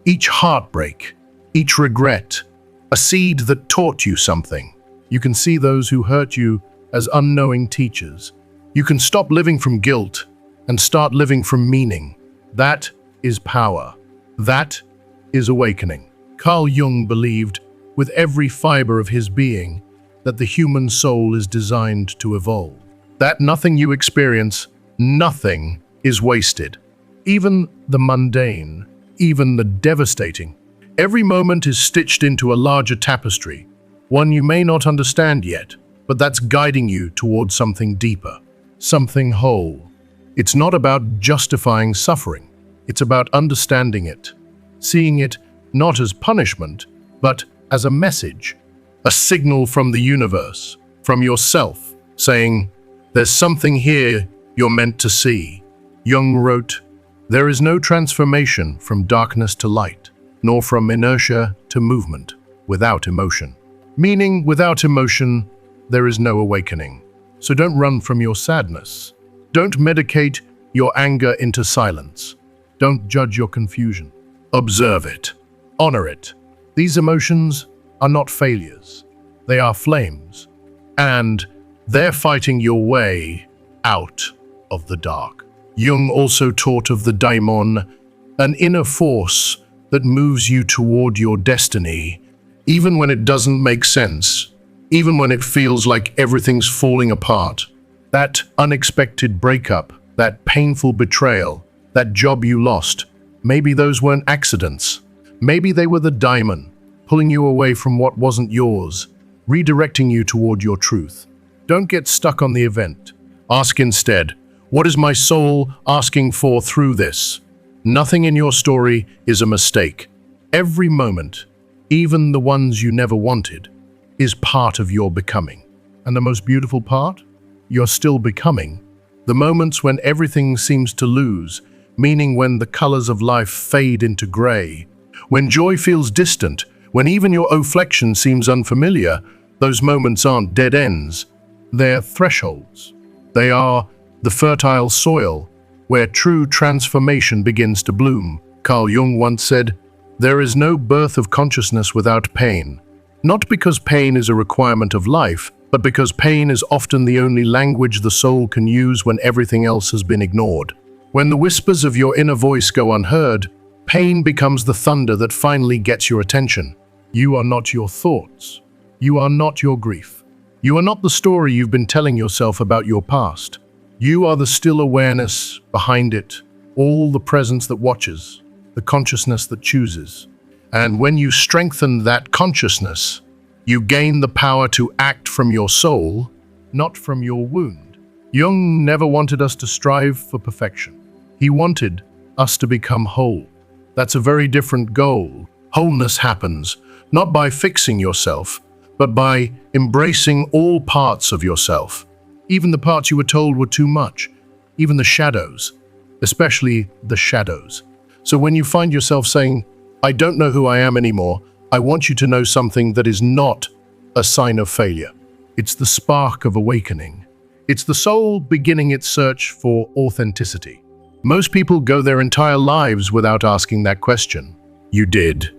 each heartbreak, each regret, a seed that taught you something. You can see those who hurt you as unknowing teachers. You can stop living from guilt and start living from meaning. That is power. That is awakening. Carl Jung believed with every fiber of his being that the human soul is designed to evolve. That nothing you experience, nothing is wasted. Even the mundane, even the devastating. Every moment is stitched into a larger tapestry, one you may not understand yet, but that's guiding you towards something deeper, something whole. It's not about justifying suffering. It's about understanding it, seeing it not as punishment, but as a message, a signal from the universe, from yourself, saying, there's something here you're meant to see. Jung wrote, there is no transformation from darkness to light, nor from inertia to movement without emotion. Meaning, without emotion, there is no awakening. So don't run from your sadness. Don't medicate your anger into silence. Don't judge your confusion. Observe it. Honor it. These emotions are not failures. They are flames. And they're fighting your way out of the dark. Jung also taught of the daimon, an inner force that moves you toward your destiny, even when it doesn't make sense, even when it feels like everything's falling apart. That unexpected breakup, that painful betrayal, that job you lost, maybe those weren't accidents. Maybe they were the daimon, pulling you away from what wasn't yours, redirecting you toward your truth. Don't get stuck on the event. Ask instead, what is my soul asking for through this? Nothing in your story is a mistake. Every moment, even the ones you never wanted, is part of your becoming. And the most beautiful part? You're still becoming. The moments when everything seems to lose, meaning when the colors of life fade into gray, when joy feels distant, when even your affliction seems unfamiliar, those moments aren't dead ends. They're thresholds. They are the fertile soil where true transformation begins to bloom. Carl Jung once said, "There is no birth of consciousness without pain." Not because pain is a requirement of life, but because pain is often the only language the soul can use when everything else has been ignored. When the whispers of your inner voice go unheard, pain becomes the thunder that finally gets your attention. You are not your thoughts. You are not your grief. You are not the story you've been telling yourself about your past. You are the still awareness behind it, all the presence that watches, the consciousness that chooses. And when you strengthen that consciousness, you gain the power to act from your soul, not from your wound. Jung never wanted us to strive for perfection. He wanted us to become whole. That's a very different goal. Wholeness happens not by fixing yourself, but by embracing all parts of yourself. Even the parts you were told were too much, even the shadows, especially the shadows. So when you find yourself saying, "I don't know who I am anymore," I want you to know something that is not a sign of failure. It's the spark of awakening. It's the soul beginning its search for authenticity. Most people go their entire lives without asking that question. You did.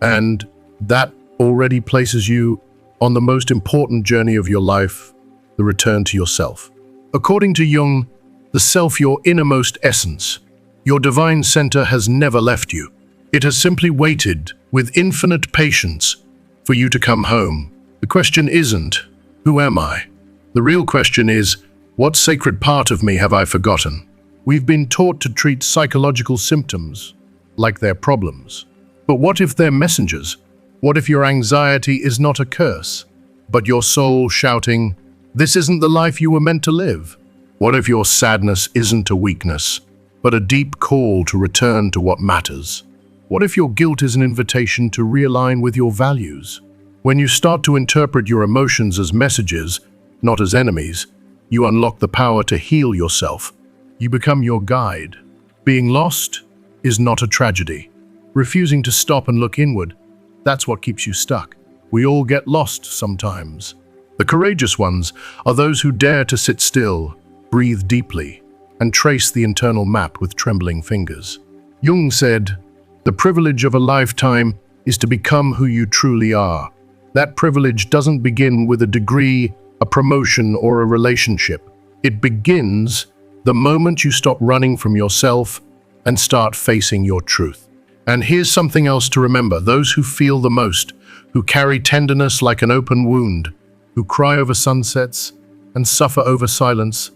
And that already places you on the most important journey of your life, the return to yourself. According to Jung, the self, your innermost essence, your divine center, has never left you. It has simply waited with infinite patience for you to come home. The question isn't, who am I? The real question is, what sacred part of me have I forgotten? We've been taught to treat psychological symptoms like they're problems. But what if they're messengers? What if your anxiety is not a curse, but your soul shouting, "This isn't the life you were meant to live"? What if your sadness isn't a weakness, but a deep call to return to what matters? What if your guilt is an invitation to realign with your values? When you start to interpret your emotions as messages, not as enemies, you unlock the power to heal yourself. You become your guide. Being lost is not a tragedy. Refusing to stop and look inward, that's what keeps you stuck. We all get lost sometimes. The courageous ones are those who dare to sit still, breathe deeply, and trace the internal map with trembling fingers. Jung said, "The privilege of a lifetime is to become who you truly are." That privilege doesn't begin with a degree, a promotion, or a relationship. It begins the moment you stop running from yourself and start facing your truth. And here's something else to remember. Those who feel the most, who carry tenderness like an open wound, who cry over sunsets and suffer over silence,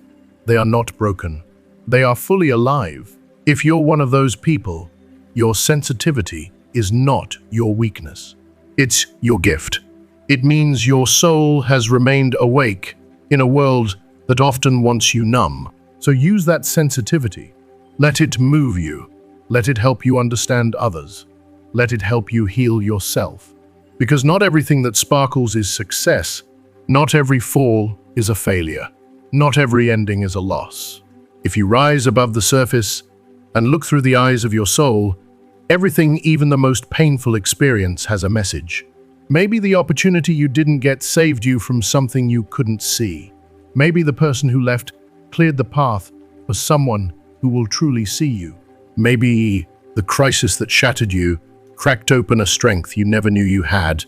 they are not broken. They are fully alive. If you're one of those people, your sensitivity is not your weakness. It's your gift. It means your soul has remained awake in a world that often wants you numb. So use that sensitivity. Let it move you. Let it help you understand others. Let it help you heal yourself. Because not everything that sparkles is success. Not every fall is a failure. Not every ending is a loss. If you rise above the surface and look through the eyes of your soul, everything, even the most painful experience, has a message. Maybe the opportunity you didn't get saved you from something you couldn't see. Maybe the person who left cleared the path for someone who will truly see you. Maybe the crisis that shattered you cracked open a strength you never knew you had.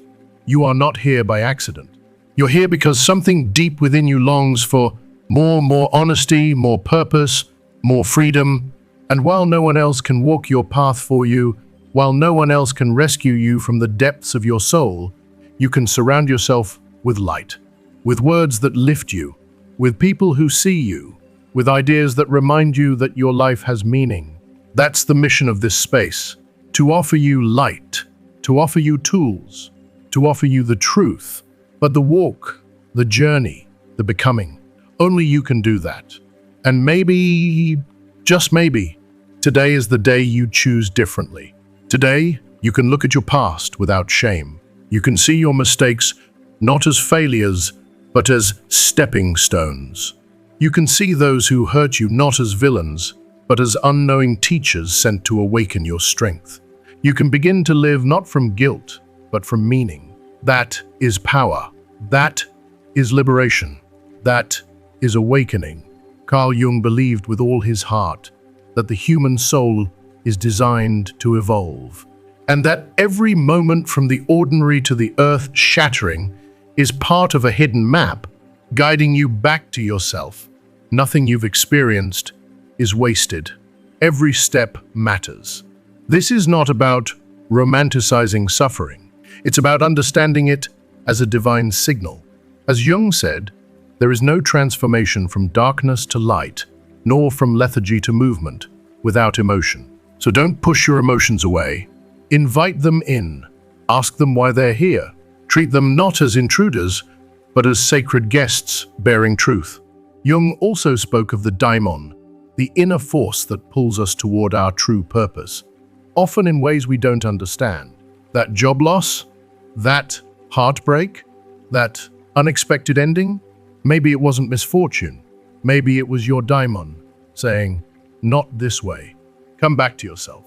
You are not here by accident. You're here because something deep within you longs for more honesty, more purpose, more freedom. And while no one else can walk your path for you, while no one else can rescue you from the depths of your soul, you can surround yourself with light, with words that lift you, with people who see you, with ideas that remind you that your life has meaning. That's the mission of this space, to offer you light, to offer you tools, to offer you the truth. But the walk, the journey, the becoming, only you can do that. And maybe, just maybe, today is the day you choose differently. Today, you can look at your past without shame. You can see your mistakes not as failures, but as stepping stones. You can see those who hurt you not as villains, but as unknowing teachers sent to awaken your strength. You can begin to live not from guilt, but from meaning. That is power. That is liberation. That is awakening. Carl Jung believed with all his heart that the human soul is designed to evolve, and that every moment from the ordinary to the earth-shattering is part of a hidden map guiding you back to yourself. Nothing you've experienced is wasted. Every step matters. This is not about romanticizing suffering. It's about understanding it as a divine signal. As Jung said, there is no transformation from darkness to light, nor from lethargy to movement, without emotion. So don't push your emotions away. Invite them in. Ask them why they're here. Treat them not as intruders, but as sacred guests bearing truth. Jung also spoke of the daimon, the inner force that pulls us toward our true purpose, often in ways we don't understand. That job loss, that heartbreak, that unexpected ending, maybe it wasn't misfortune. Maybe it was your daimon saying, not this way. Come back to yourself.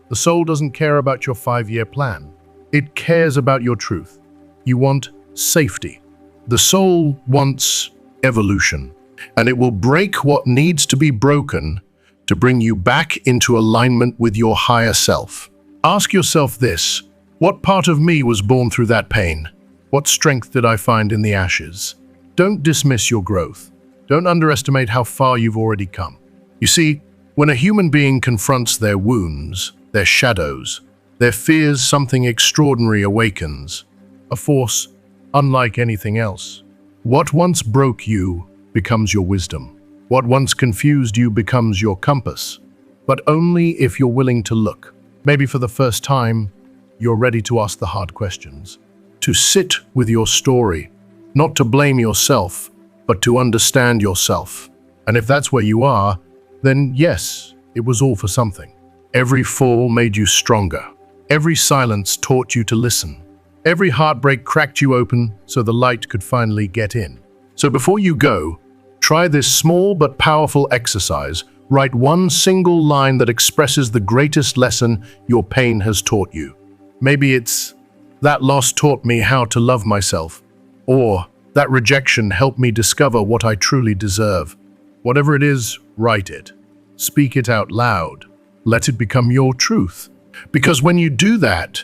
The soul doesn't care about your 5-year plan. It cares about your truth. You want safety. The soul wants evolution, and it will break what needs to be broken to bring you back into alignment with your higher self. Ask yourself this: what part of me was born through that pain? What strength did I find in the ashes? Don't dismiss your growth. Don't underestimate how far you've already come. You see, when a human being confronts their wounds, their shadows, their fears, something extraordinary awakens, a force unlike anything else. What once broke you becomes your wisdom. What once confused you becomes your compass. But only if you're willing to look. Maybe for the first time, you're ready to ask the hard questions. To sit with your story, not to blame yourself, but to understand yourself. And if that's where you are, then yes, it was all for something. Every fall made you stronger. Every silence taught you to listen. Every heartbreak cracked you open so the light could finally get in. So before you go, try this small but powerful exercise. Write one single line that expresses the greatest lesson your pain has taught you. Maybe it's, that loss taught me how to love myself, or that rejection helped me discover what I truly deserve. Whatever it is, write it. Speak it out loud. Let it become your truth. Because when you do that,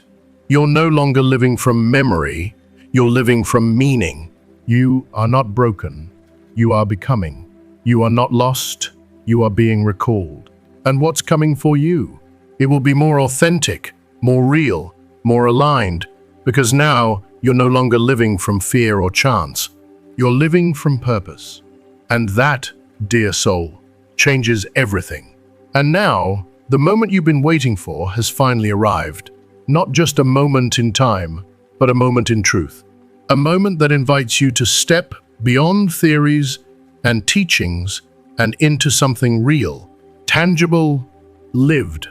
you're no longer living from memory, you're living from meaning. You are not broken, you are becoming. You are not lost, you are being recalled. And what's coming for you? It will be more authentic, more real, more aligned, because now you're no longer living from fear or chance. You're living from purpose. And that, dear soul, changes everything. And now, the moment you've been waiting for has finally arrived. Not just a moment in time, but a moment in truth. A moment that invites you to step beyond theories and teachings and into something real, tangible, lived.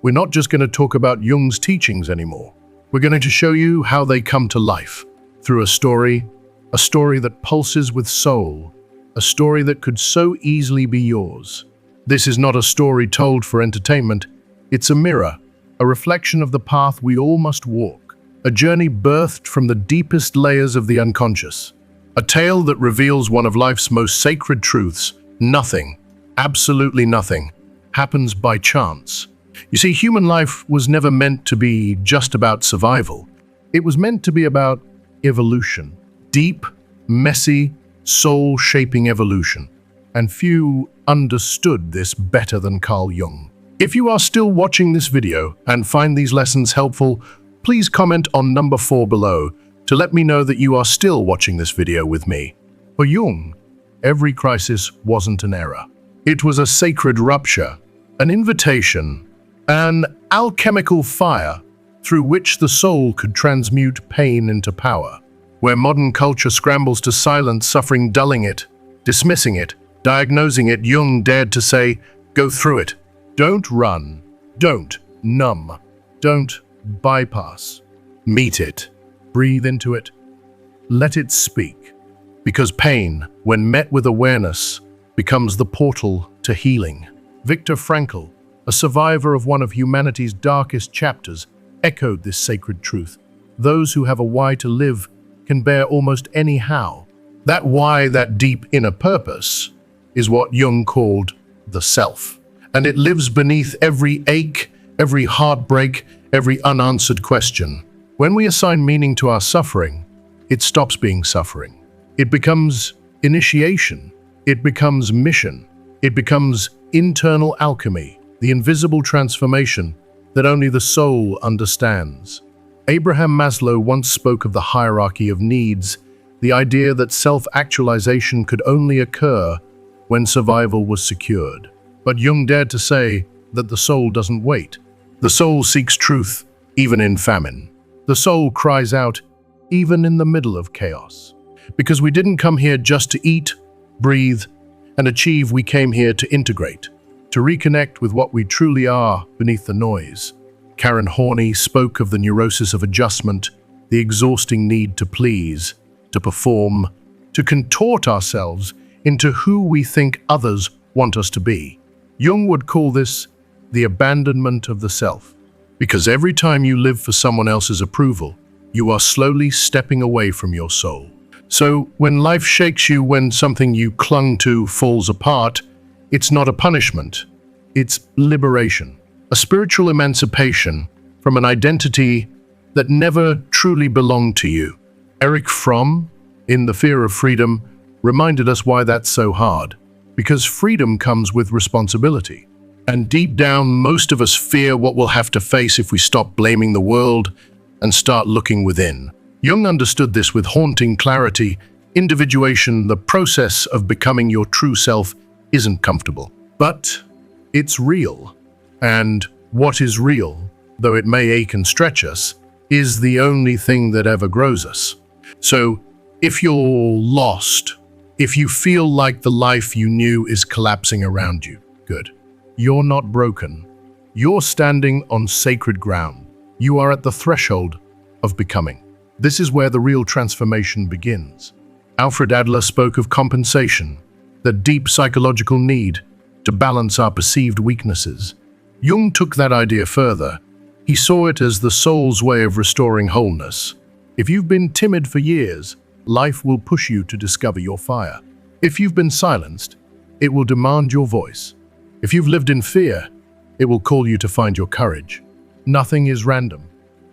We're not just going to talk about Jung's teachings anymore. We're going to show you how they come to life through a story that pulses with soul, a story that could so easily be yours. This is not a story told for entertainment. It's a mirror, a reflection of the path we all must walk, a journey birthed from the deepest layers of the unconscious, a tale that reveals one of life's most sacred truths: nothing, absolutely nothing, happens by chance. You see, human life was never meant to be just about survival. It was meant to be about evolution. Deep, messy, soul-shaping evolution. And few understood this better than Carl Jung. If you are still watching this video and find these lessons helpful, please comment on number 4 below to let me know that you are still watching this video with me. For Jung, every crisis wasn't an error. It was a sacred rupture, an invitation, an alchemical fire through which the soul could transmute pain into power. Where modern culture scrambles to silence suffering, dulling it, dismissing it, diagnosing it, Jung dared to say, go through it. Don't run. Don't numb. Don't bypass. Meet it. Breathe into it. Let it speak. Because pain, when met with awareness, becomes the portal to healing. Viktor Frankl, a survivor of one of humanity's darkest chapters, echoed this sacred truth. Those who have a why to live can bear almost any how. That why, that deep inner purpose, is what Jung called the self. And it lives beneath every ache, every heartbreak, every unanswered question. When we assign meaning to our suffering, it stops being suffering. It becomes initiation. It becomes mission. It becomes internal alchemy, the invisible transformation that only the soul understands. Abraham Maslow once spoke of the hierarchy of needs, the idea that self-actualization could only occur when survival was secured. But Jung dared to say that the soul doesn't wait. The soul seeks truth, even in famine. The soul cries out, even in the middle of chaos. Because we didn't come here just to eat, breathe, and achieve. We came here to integrate, to reconnect with what we truly are beneath the noise. Karen Horney spoke of the neurosis of adjustment, the exhausting need to please, to perform, to contort ourselves into who we think others want us to be. Jung would call this the abandonment of the self. Because every time you live for someone else's approval, you are slowly stepping away from your soul. So when life shakes you, when something you clung to falls apart, it's not a punishment, it's liberation. A spiritual emancipation from an identity that never truly belonged to you. Erich Fromm, in The Fear of Freedom, reminded us why that's so hard. Because freedom comes with responsibility. And deep down, most of us fear what we'll have to face if we stop blaming the world and start looking within. Jung understood this with haunting clarity. Individuation, the process of becoming your true self, isn't comfortable. But it's real. And what is real, though it may ache and stretch us, is the only thing that ever grows us. So, if you're lost, if you feel like the life you knew is collapsing around you, good. You're not broken. You're standing on sacred ground. You are at the threshold of becoming. This is where the real transformation begins. Alfred Adler spoke of compensation, the deep psychological need to balance our perceived weaknesses. Jung took that idea further. He saw it as the soul's way of restoring wholeness. If you've been timid for years, life will push you to discover your fire. If you've been silenced, it will demand your voice. If you've lived in fear, it will call you to find your courage. Nothing is random.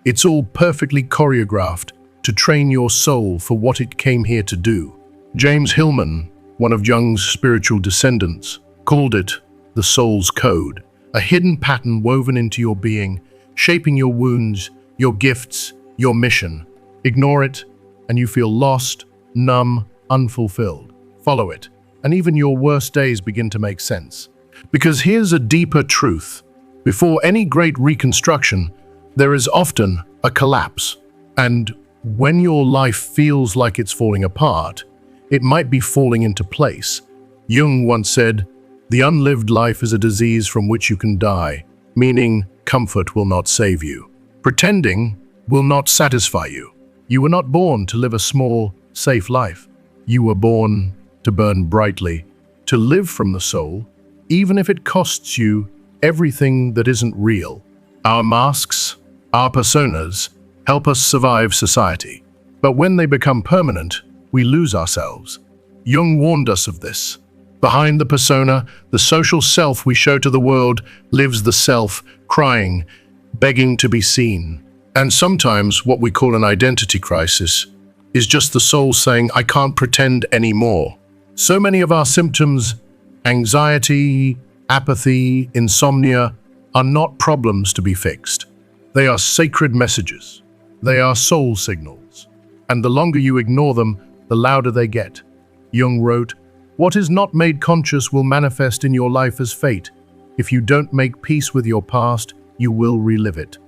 It's all perfectly choreographed to train your soul for what it came here to do. James Hillman, one of Jung's spiritual descendants, called it the soul's code, a hidden pattern woven into your being, shaping your wounds, your gifts, your mission. Ignore it, and you feel lost, numb, unfulfilled. Follow it, and even your worst days begin to make sense. Because here's a deeper truth. Before any great reconstruction, there is often a collapse. And when your life feels like it's falling apart, it might be falling into place. Jung once said, "The unlived life is a disease from which you can die," meaning comfort will not save you. Pretending will not satisfy you. You were not born to live a small, safe life. You were born to burn brightly, to live from the soul, even if it costs you everything that isn't real. Our masks, our personas, help us survive society. But when they become permanent, we lose ourselves. Jung warned us of this. Behind the persona, the social self we show to the world, lives the self, crying, begging to be seen. And sometimes what we call an identity crisis is just the soul saying, I can't pretend anymore. So many of our symptoms, anxiety, apathy, insomnia, are not problems to be fixed. They are sacred messages. They are soul signals. And the longer you ignore them, the louder they get. Jung wrote, "What is not made conscious will manifest in your life as fate. If you don't make peace with your past, you will relive it.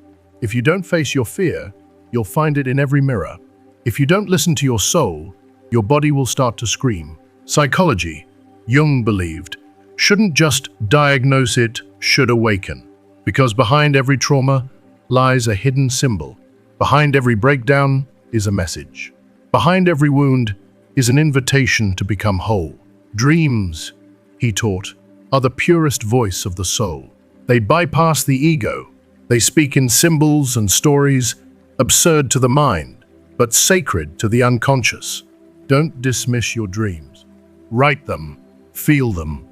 If you don't face your fear, you'll find it in every mirror. If you don't listen to your soul, your body will start to scream." Psychology, Jung believed, shouldn't just diagnose it, should awaken. Because behind every trauma lies a hidden symbol. Behind every breakdown is a message. Behind every wound is an invitation to become whole. Dreams, he taught, are the purest voice of the soul. They bypass the ego. They speak in symbols and stories, absurd to the mind, but sacred to the unconscious. Don't dismiss your dreams. Write them, feel them,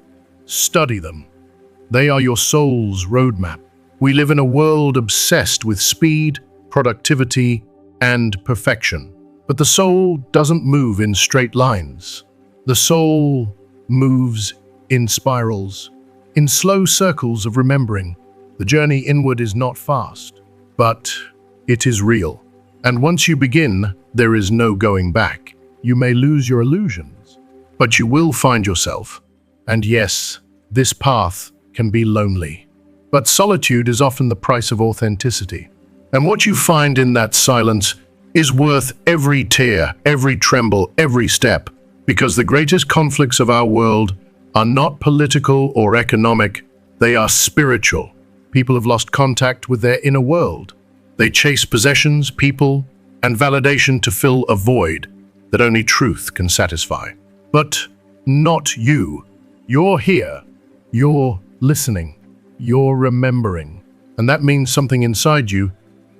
study them. They are your soul's roadmap. We live in a world obsessed with speed, productivity, and perfection. But the soul doesn't move in straight lines. The soul moves in spirals, in slow circles of remembering. The journey inward is not fast, but it is real. And once you begin, there is no going back. You may lose your illusions, but you will find yourself. And yes, this path can be lonely. But solitude is often the price of authenticity. And what you find in that silence is worth every tear, every tremble, every step, because the greatest conflicts of our world are not political or economic, they are spiritual. People have lost contact with their inner world. They chase possessions, people, and validation to fill a void that only truth can satisfy. But not you. You're here. You're listening. You're remembering. And that means something inside you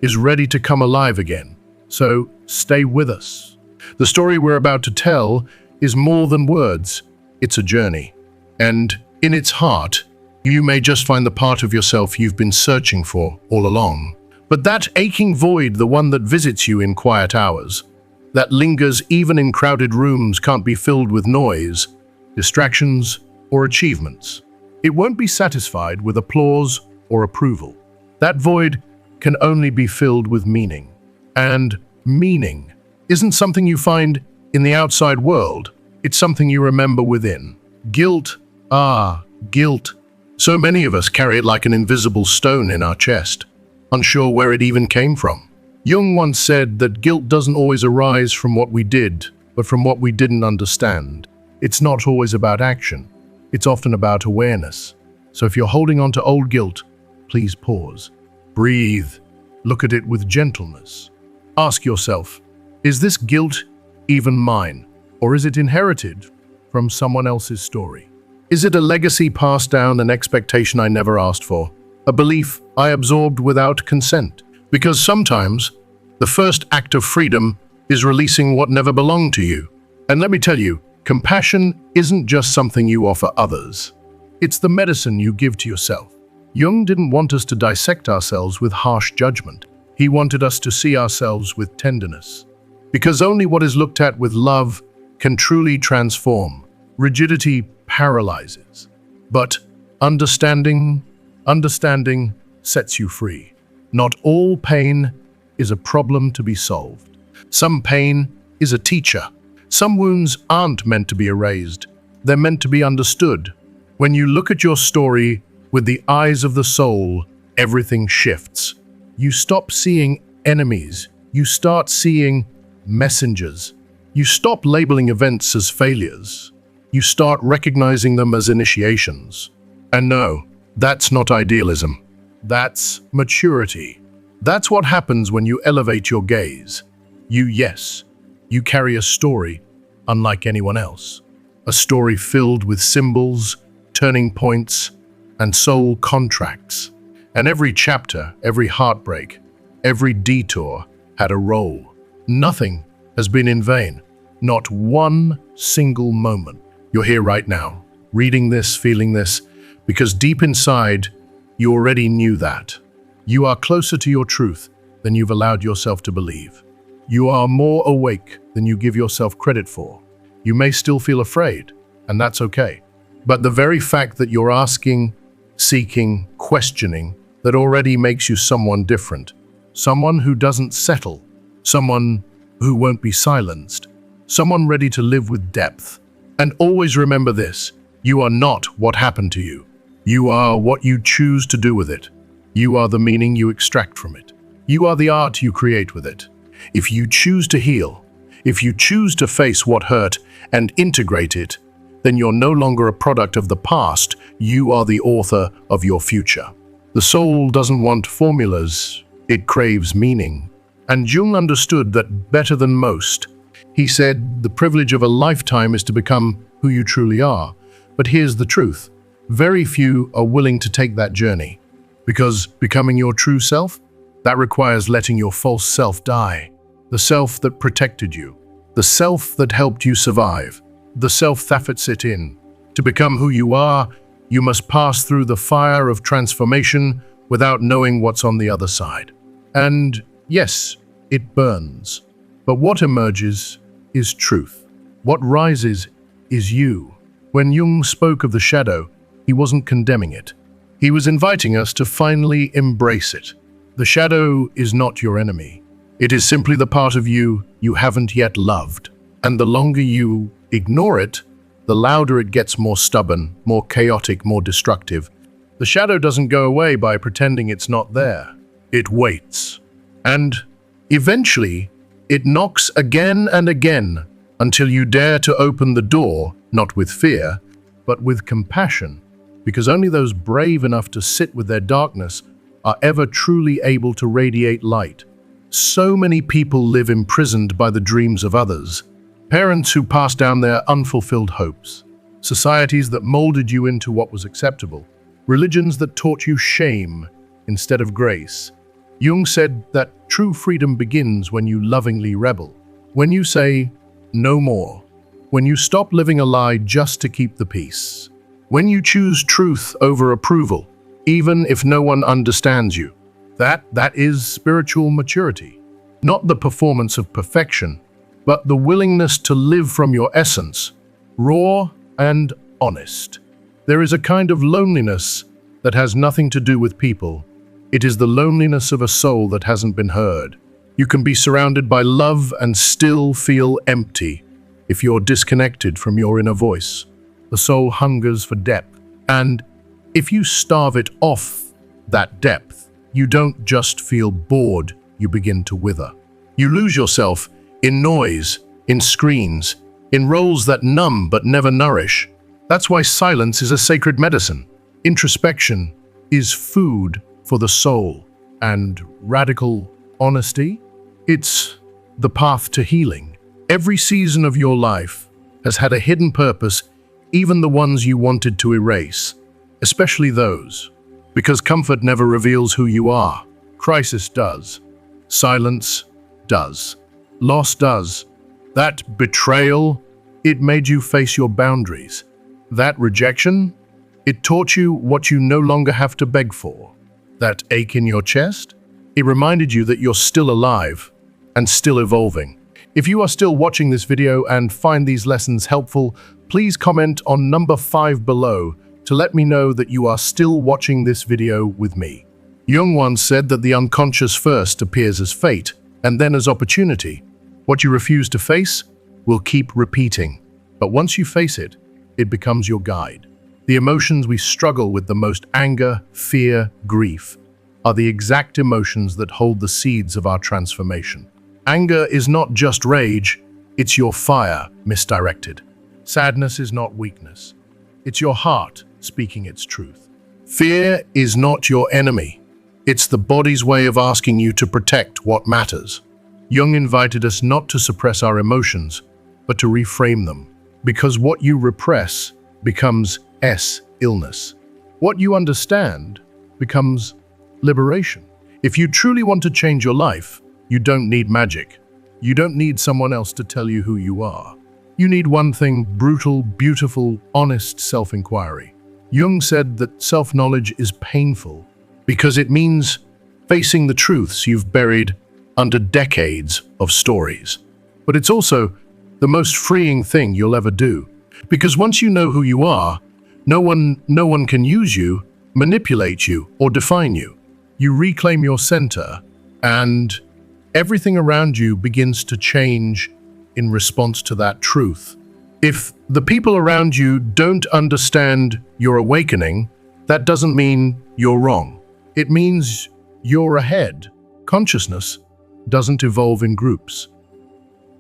is ready to come alive again. So stay with us. The story we're about to tell is more than words. It's a journey. And in its heart, you may just find the part of yourself you've been searching for all along. But that aching void, the one that visits you in quiet hours, that lingers even in crowded rooms, can't be filled with noise, distractions, or achievements. It won't be satisfied with applause or approval. That void can only be filled with meaning. And meaning isn't something you find in the outside world. It's something you remember within. Guilt, guilt. So many of us carry it like an invisible stone in our chest, unsure where it even came from. Jung once said that guilt doesn't always arise from what we did, but from what we didn't understand. It's not always about action. It's often about awareness. So if you're holding on to old guilt, please pause. Breathe. Look at it with gentleness. Ask yourself, is this guilt even mine? Or is it inherited from someone else's story? Is it a legacy passed down, an expectation I never asked for? A belief I absorbed without consent? Because sometimes the first act of freedom is releasing what never belonged to you. And let me tell you, compassion isn't just something you offer others. It's the medicine you give to yourself. Jung didn't want us to dissect ourselves with harsh judgment. He wanted us to see ourselves with tenderness. Because only what is looked at with love can truly transform. Rigidity paralyzes. But understanding sets you free. Not all pain is a problem to be solved. Some pain is a teacher. Some wounds aren't meant to be erased. They're meant to be understood. When you look at your story with the eyes of the soul, everything shifts. You stop seeing enemies. You start seeing messengers. You stop labeling events as failures. You start recognizing them as initiations. And no, that's not idealism. That's maturity. That's what happens when you elevate your gaze. You carry a story unlike anyone else. A story filled with symbols, turning points, and soul contracts. And every chapter, every heartbreak, every detour had a role. Nothing has been in vain. Not one single moment. You're here right now, reading this, feeling this, because deep inside, you already knew that. You are closer to your truth than you've allowed yourself to believe. You are more awake than you give yourself credit for. You may still feel afraid, and that's okay. But the very fact that you're asking, seeking, questioning, that already makes you someone different. Someone who doesn't settle. Someone who won't be silenced. Someone ready to live with depth. And always remember this, you are not what happened to you. You are what you choose to do with it. You are the meaning you extract from it. You are the art you create with it. If you choose to heal, if you choose to face what hurt and integrate it, then you're no longer a product of the past, you are the author of your future. The soul doesn't want formulas, it craves meaning. And Jung understood that better than most. He said, the privilege of a lifetime is to become who you truly are. But here's the truth. Very few are willing to take that journey. Because becoming your true self, that requires letting your false self die. The self that protected you. The self that helped you survive. The self that fits it in. To become who you are, you must pass through the fire of transformation without knowing what's on the other side. And yes, it burns. But what emerges is truth. What rises is you. When Jung spoke of the shadow, he wasn't condemning it. He was inviting us to finally embrace it. The shadow is not your enemy. It is simply the part of you you haven't yet loved. And the longer you ignore it, the louder it gets, more stubborn, more chaotic, more destructive. The shadow doesn't go away by pretending it's not there. It waits. And eventually, it knocks again and again until you dare to open the door, not with fear, but with compassion, because only those brave enough to sit with their darkness are ever truly able to radiate light. So many people live imprisoned by the dreams of others, parents who pass down their unfulfilled hopes, societies that molded you into what was acceptable, religions that taught you shame instead of grace. Jung said that true freedom begins when you lovingly rebel, when you say, no more, when you stop living a lie just to keep the peace, when you choose truth over approval, even if no one understands you. That is spiritual maturity, not the performance of perfection, but the willingness to live from your essence, raw and honest. There is a kind of loneliness that has nothing to do with people. It is the loneliness of a soul that hasn't been heard. You can be surrounded by love and still feel empty if you're disconnected from your inner voice. The soul hungers for depth, and if you starve it off that depth, you don't just feel bored, you begin to wither. You lose yourself in noise, in screens, in roles that numb but never nourish. That's why silence is a sacred medicine. Introspection is food for the soul, and radical honesty, it's the path to healing. Every season of your life has had a hidden purpose, even the ones you wanted to erase, especially those. Because comfort never reveals who you are. Crisis does. Silence does. Loss does. That betrayal, it made you face your boundaries. That rejection, it taught you what you no longer have to beg for. That ache in your chest, it reminded you that you're still alive and still evolving. If you are still watching this video and find these lessons helpful, please comment on number 5 below to let me know that you are still watching this video with me. Jung once said that the unconscious first appears as fate and then as opportunity. What you refuse to face will keep repeating, but once you face it, it becomes your guide. The emotions we struggle with the most, anger, fear, grief, are the exact emotions that hold the seeds of our transformation. Anger is not just rage, it's your fire misdirected. Sadness is not weakness, it's your heart speaking its truth. Fear is not your enemy, it's the body's way of asking you to protect what matters. Jung invited us not to suppress our emotions, but to reframe them, because what you repress becomes illness. What you understand becomes liberation. If you truly want to change your life, you don't need magic. You don't need someone else to tell you who you are. You need one thing: brutal, beautiful, honest self-inquiry. Jung said that self-knowledge is painful because it means facing the truths you've buried under decades of stories. But it's also the most freeing thing you'll ever do. Because once you know who you are, no one can use you, manipulate you, or define you. You reclaim your center, and everything around you begins to change in response to that truth. If the people around you don't understand your awakening, that doesn't mean you're wrong. It means you're ahead. Consciousness doesn't evolve in groups.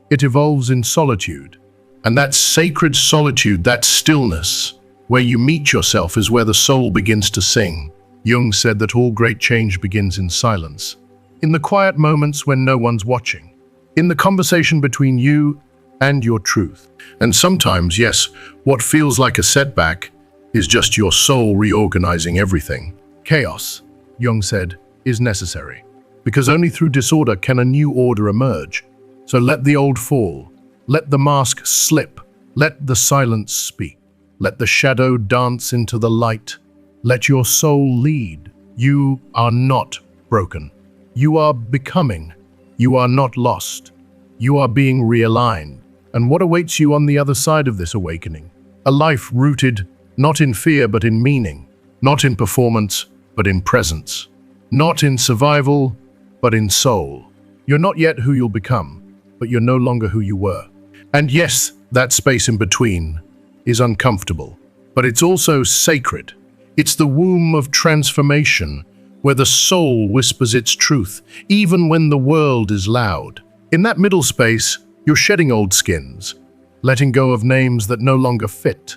It evolves in solitude. And that sacred solitude, that stillness, where you meet yourself, is where the soul begins to sing. Jung said that all great change begins in silence, in the quiet moments when no one's watching, in the conversation between you and your truth. And sometimes, yes, what feels like a setback is just your soul reorganizing everything. Chaos, Jung said, is necessary, because only through disorder can a new order emerge. So let the old fall, let the mask slip, let the silence speak, let the shadow dance into the light. Let your soul lead. You are not broken. You are becoming. You are not lost. You are being realigned. And what awaits you on the other side of this awakening? A life rooted not in fear but in meaning, not in performance but in presence, not in survival but in soul. You're not yet who you'll become, but you're no longer who you were. And yes, that space in between is uncomfortable, but it's also sacred. It's the womb of transformation, where the soul whispers its truth, even when the world is loud. In that middle space, you're shedding old skins, letting go of names that no longer fit,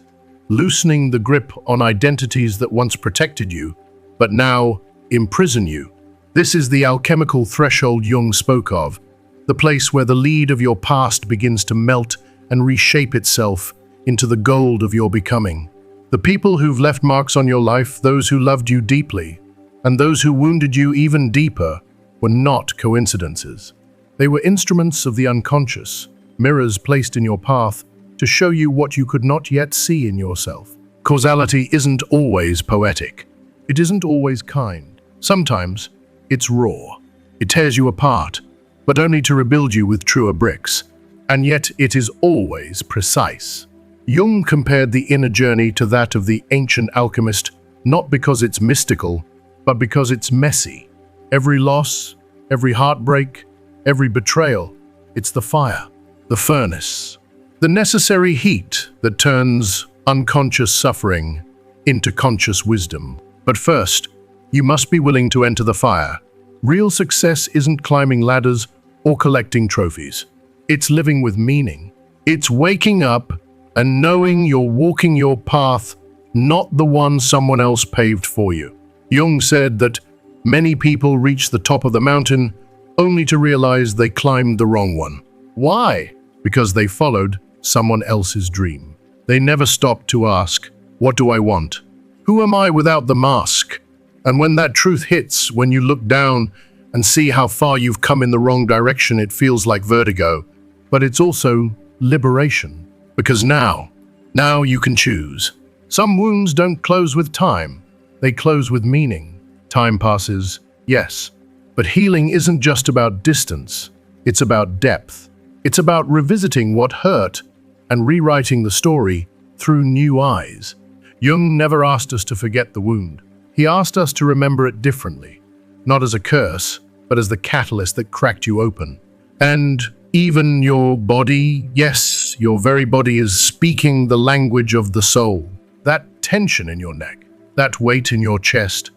loosening the grip on identities that once protected you, but now imprison you. This is the alchemical threshold Jung spoke of, the place where the lead of your past begins to melt and reshape itself into the gold of your becoming. The people who've left marks on your life, those who loved you deeply, and those who wounded you even deeper, were not coincidences. They were instruments of the unconscious, mirrors placed in your path to show you what you could not yet see in yourself. Causality isn't always poetic. It isn't always kind. Sometimes it's raw. It tears you apart, but only to rebuild you with truer bricks. And yet it is always precise. Jung compared the inner journey to that of the ancient alchemist, not because it's mystical, but because it's messy. Every loss, every heartbreak, every betrayal, it's the fire, the furnace, the necessary heat that turns unconscious suffering into conscious wisdom. But first, you must be willing to enter the fire. Real success isn't climbing ladders or collecting trophies. It's living with meaning. It's waking up and knowing you're walking your path, not the one someone else paved for you. Jung said that many people reach the top of the mountain only to realize they climbed the wrong one. Why? Because they followed someone else's dream. They never stopped to ask, what do I want? Who am I without the mask? And when that truth hits, when you look down and see how far you've come in the wrong direction, it feels like vertigo. But it's also liberation. Because now you can choose. Some wounds don't close with time. They close with meaning. Time passes, yes. But healing isn't just about distance. It's about depth. It's about revisiting what hurt and rewriting the story through new eyes. Jung never asked us to forget the wound. He asked us to remember it differently. Not as a curse, but as the catalyst that cracked you open. And even your body, yes, your very body is speaking the language of the soul. That tension in your neck, that weight in your chest,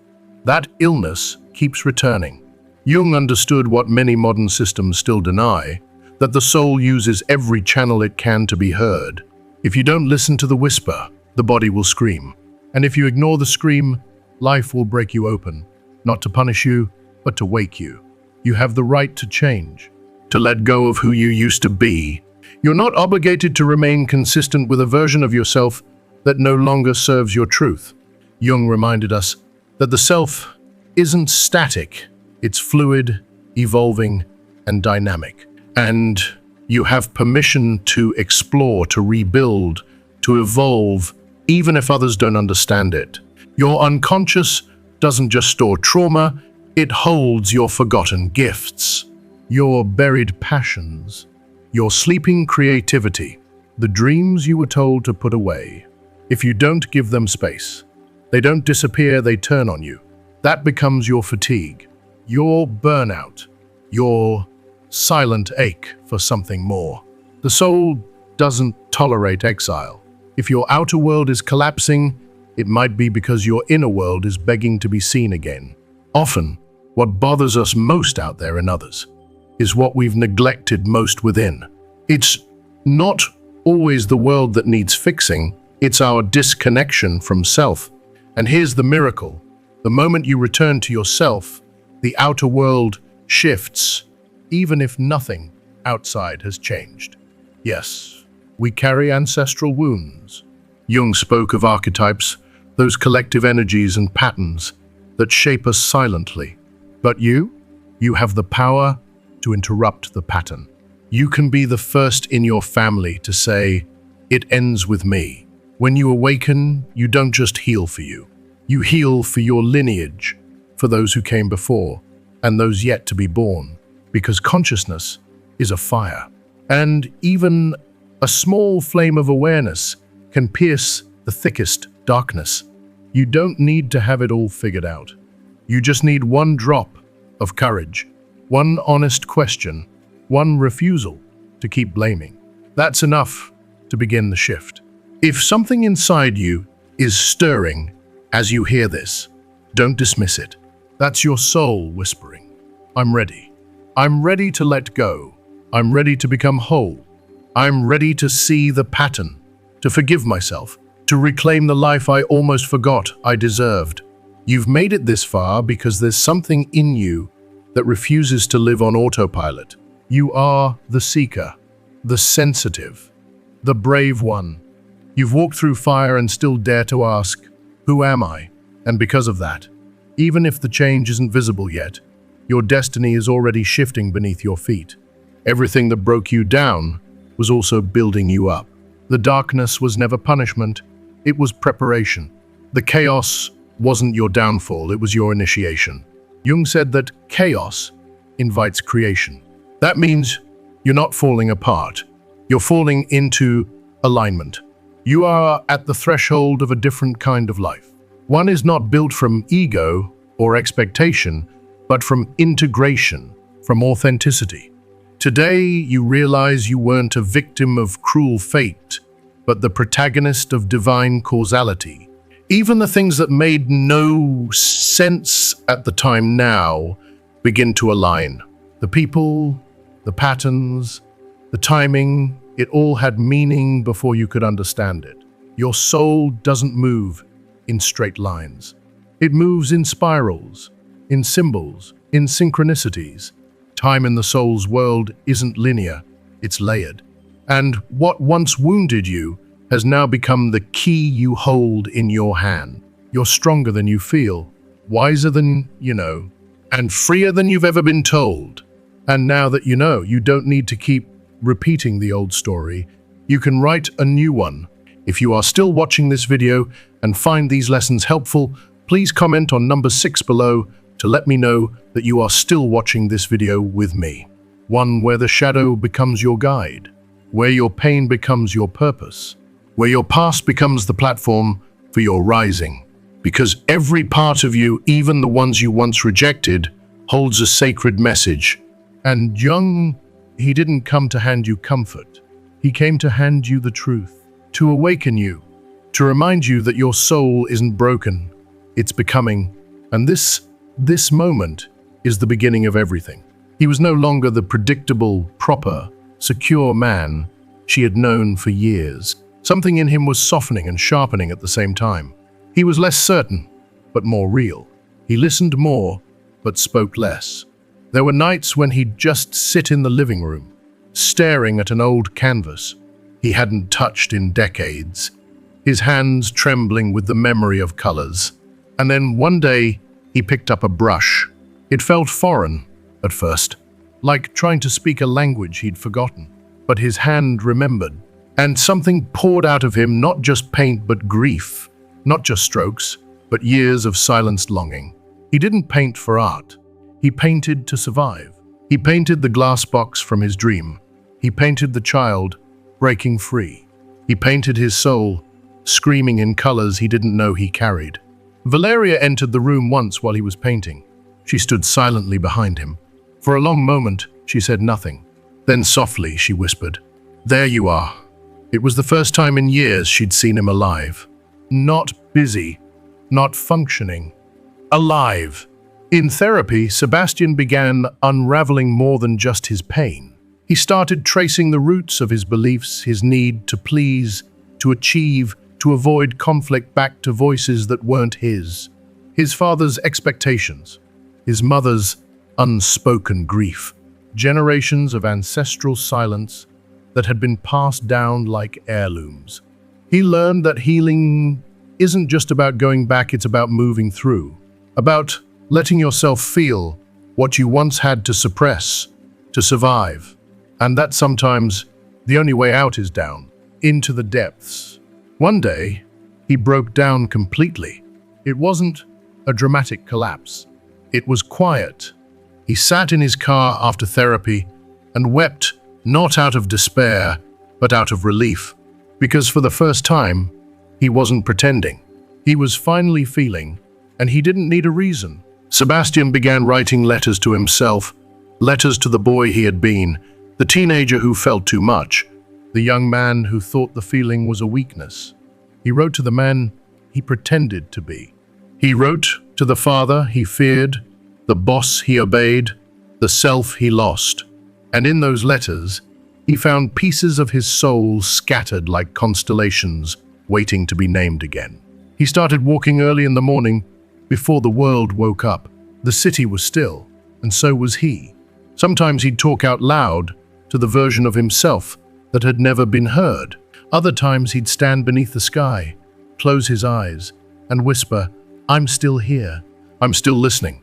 that illness keeps returning. Jung understood what many modern systems still deny, that the soul uses every channel it can to be heard. If you don't listen to the whisper, the body will scream. And if you ignore the scream, life will break you open, not to punish you, but to wake you. You have the right to change, to let go of who you used to be. You're not obligated to remain consistent with a version of yourself that no longer serves your truth. Jung reminded us that the self isn't static, it's fluid, evolving, and dynamic. And you have permission to explore, to rebuild, to evolve, even if others don't understand it. Your unconscious doesn't just store trauma, it holds your forgotten gifts. your buried passions, your sleeping creativity, the dreams you were told to put away. If you don't give them space, they don't disappear, they turn on you. That becomes your fatigue, your burnout, your silent ache for something more. The soul doesn't tolerate exile. If your outer world is collapsing, it might be because your inner world is begging to be seen again. Often, what bothers us most out there in others is what we've neglected most within. It's not always the world that needs fixing, it's our disconnection from self. And here's the miracle. The moment you return to yourself, the outer world shifts, even if nothing outside has changed. Yes, we carry ancestral wounds. Jung spoke of archetypes, those collective energies and patterns that shape us silently. But you have the power to interrupt the pattern. You can be the first in your family to say, "It ends with me." When you awaken, you don't just heal for you. You heal for your lineage, for those who came before, and those yet to be born. Because consciousness is a fire. And even a small flame of awareness can pierce the thickest darkness. You don't need to have it all figured out. You just need one drop of courage, one honest question, one refusal to keep blaming. That's enough to begin the shift. If something inside you is stirring as you hear this, don't dismiss it. That's your soul whispering, "I'm ready. I'm ready to let go. I'm ready to become whole. I'm ready to see the pattern, to forgive myself, to reclaim the life I almost forgot I deserved." You've made it this far because there's something in you that refuses to live on autopilot. You are the seeker, the sensitive, the brave one. You've walked through fire and still dare to ask, "Who am I?" And because of that, even if the change isn't visible yet, your destiny is already shifting beneath your feet. Everything that broke you down was also building you up. The darkness was never punishment, it was preparation. The chaos wasn't your downfall, it was your initiation. Jung said that chaos invites creation. That means you're not falling apart, you're falling into alignment. You are at the threshold of a different kind of life. One is not built from ego or expectation, but from integration, from authenticity. Today, you realize you weren't a victim of cruel fate, but the protagonist of divine causality. Even the things that made no sense at the time now begin to align. The people, the patterns, the timing, it all had meaning before you could understand it. Your soul doesn't move in straight lines. It moves in spirals, in symbols, in synchronicities. Time in the soul's world isn't linear, it's layered. And what once wounded you has now become the key you hold in your hand. You're stronger than you feel, wiser than you know, and freer than you've ever been told. And now that you know, you don't need to keep repeating the old story. You can write a new one. If you are still watching this video and find these lessons helpful, please comment on number 6 below to let me know that you are still watching this video with me. One where the shadow becomes your guide, where your pain becomes your purpose, where your past becomes the platform for your rising. Because every part of you, even the ones you once rejected, holds a sacred message. And Jung, he didn't come to hand you comfort. He came to hand you the truth, to awaken you, to remind you that your soul isn't broken, it's becoming. And this moment is the beginning of everything. He was no longer the predictable, proper, secure man she had known for years. Something in him was softening and sharpening at the same time. He was less certain, but more real. He listened more, but spoke less. There were nights when he'd just sit in the living room, staring at an old canvas he hadn't touched in decades, his hands trembling with the memory of colors. And then one day, he picked up a brush. It felt foreign at first, like trying to speak a language he'd forgotten. But his hand remembered, and something poured out of him, not just paint but grief, not just strokes, but years of silenced longing. He didn't paint for art. He painted to survive, He painted the glass box from his dream. He painted the child breaking free. He painted his soul screaming in colors he didn't know he carried. Valeria entered the room once while he was painting. She stood silently behind him. For a long moment, she said nothing. Then softly, she whispered, "There you are." It was the first time in years she'd seen him alive. Not busy, not functioning. Alive. In therapy, Sebastian began unraveling more than just his pain. He started tracing the roots of his beliefs, his need to please, to achieve, to avoid conflict back to voices that weren't his. His father's expectations, his mother's unspoken grief, generations of ancestral silence that had been passed down like heirlooms. He learned that healing isn't just about going back, it's about moving through, about letting yourself feel what you once had to suppress, to survive. And that sometimes the only way out is down, into the depths. One day, he broke down completely. It wasn't a dramatic collapse. It was quiet. He sat in his car after therapy and wept, not out of despair, but out of relief. Because for the first time, he wasn't pretending. He was finally feeling, and he didn't need a reason. Sebastian began writing letters to himself, letters to the boy he had been, the teenager who felt too much, the young man who thought the feeling was a weakness. He wrote to the man he pretended to be. He wrote to the father he feared, the boss he obeyed, the self he lost. And in those letters, he found pieces of his soul scattered like constellations, waiting to be named again. He started walking early in the morning, before the world woke up. The city was still, and so was he. Sometimes he'd talk out loud to the version of himself that had never been heard. Other times he'd stand beneath the sky, close his eyes, and whisper, "I'm still here. I'm still listening."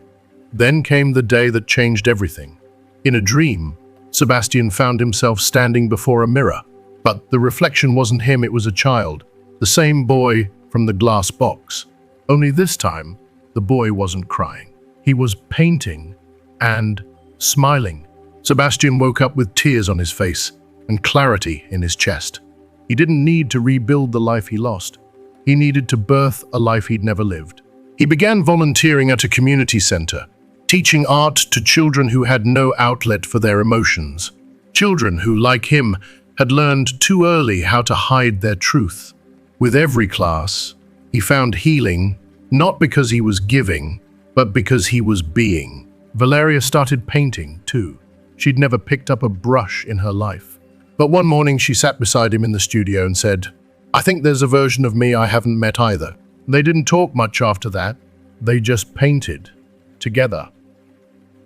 Then came the day that changed everything. In a dream, Sebastian found himself standing before a mirror. But the reflection wasn't him, it was a child, the same boy from the glass box. Only this time, the boy wasn't crying. He was painting and smiling. Sebastian woke up with tears on his face and clarity in his chest. He didn't need to rebuild the life he lost. He needed to birth a life he'd never lived. He began volunteering at a community center, teaching art to children who had no outlet for their emotions. Children who, like him, had learned too early how to hide their truth. With every class, he found healing, not because he was giving, but because he was being. Valeria started painting, too. She'd never picked up a brush in her life. But one morning she sat beside him in the studio and said, "I think there's a version of me I haven't met either." They didn't talk much after that. They just painted together.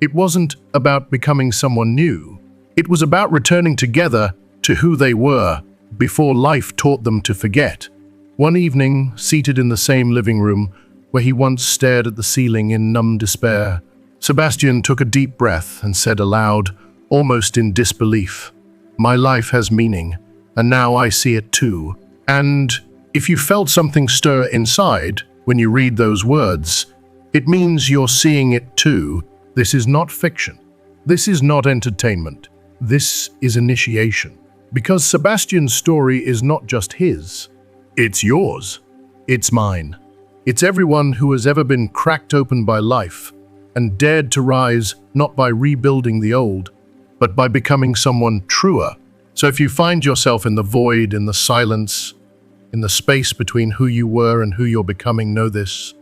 It wasn't about becoming someone new. It was about returning together to who they were before life taught them to forget. One evening, seated in the same living room where he once stared at the ceiling in numb despair, Sebastian took a deep breath and said aloud, almost in disbelief, "My life has meaning, and now I see it too." And if you felt something stir inside when you read those words, it means you're seeing it too. This is not fiction. This is not entertainment. This is initiation. Because Sebastian's story is not just his. It's yours. It's mine. It's everyone who has ever been cracked open by life and dared to rise not by rebuilding the old, but by becoming someone truer. So if you find yourself in the void, in the silence, in the space between who you were and who you're becoming, know this.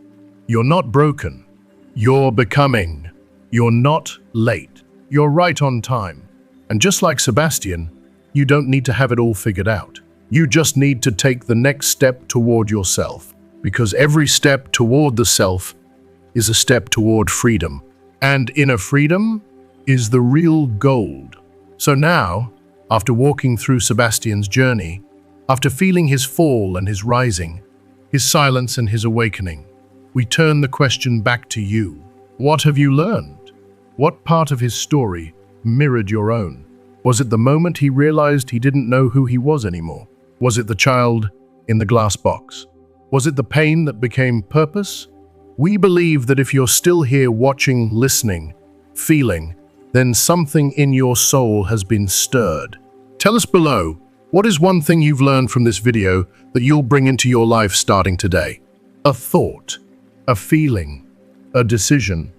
You're not broken. You're becoming. You're not late. You're right on time. And just like Sebastian, you don't need to have it all figured out. You just need to take the next step toward yourself. Because every step toward the self is a step toward freedom. And inner freedom is the real gold. So now, after walking through Sebastian's journey, after feeling his fall and his rising, his silence and his awakening, we turn the question back to you. What have you learned? What part of his story mirrored your own? Was it the moment he realized he didn't know who he was anymore? Was it the child in the glass box? Was it the pain that became purpose? We believe that if you're still here watching, listening, feeling, then something in your soul has been stirred. Tell us below, what is one thing you've learned from this video that you'll bring into your life starting today? A thought, a feeling, a decision,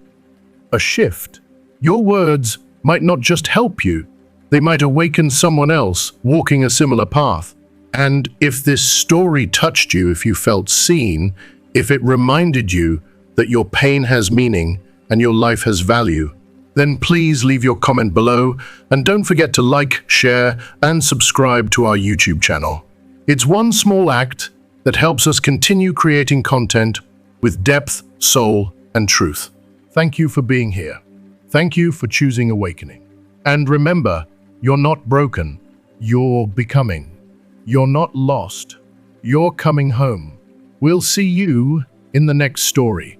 a shift. Your words might not just help you, they might awaken someone else walking a similar path. And if this story touched you, if you felt seen, if it reminded you that your pain has meaning and your life has value, then please leave your comment below and don't forget to like, share, and subscribe to our YouTube channel. It's one small act that helps us continue creating content with depth, soul, and truth. Thank you for being here. Thank you for choosing awakening. And remember, you're not broken, you're becoming. You're not lost, you're coming home. We'll see you in the next story.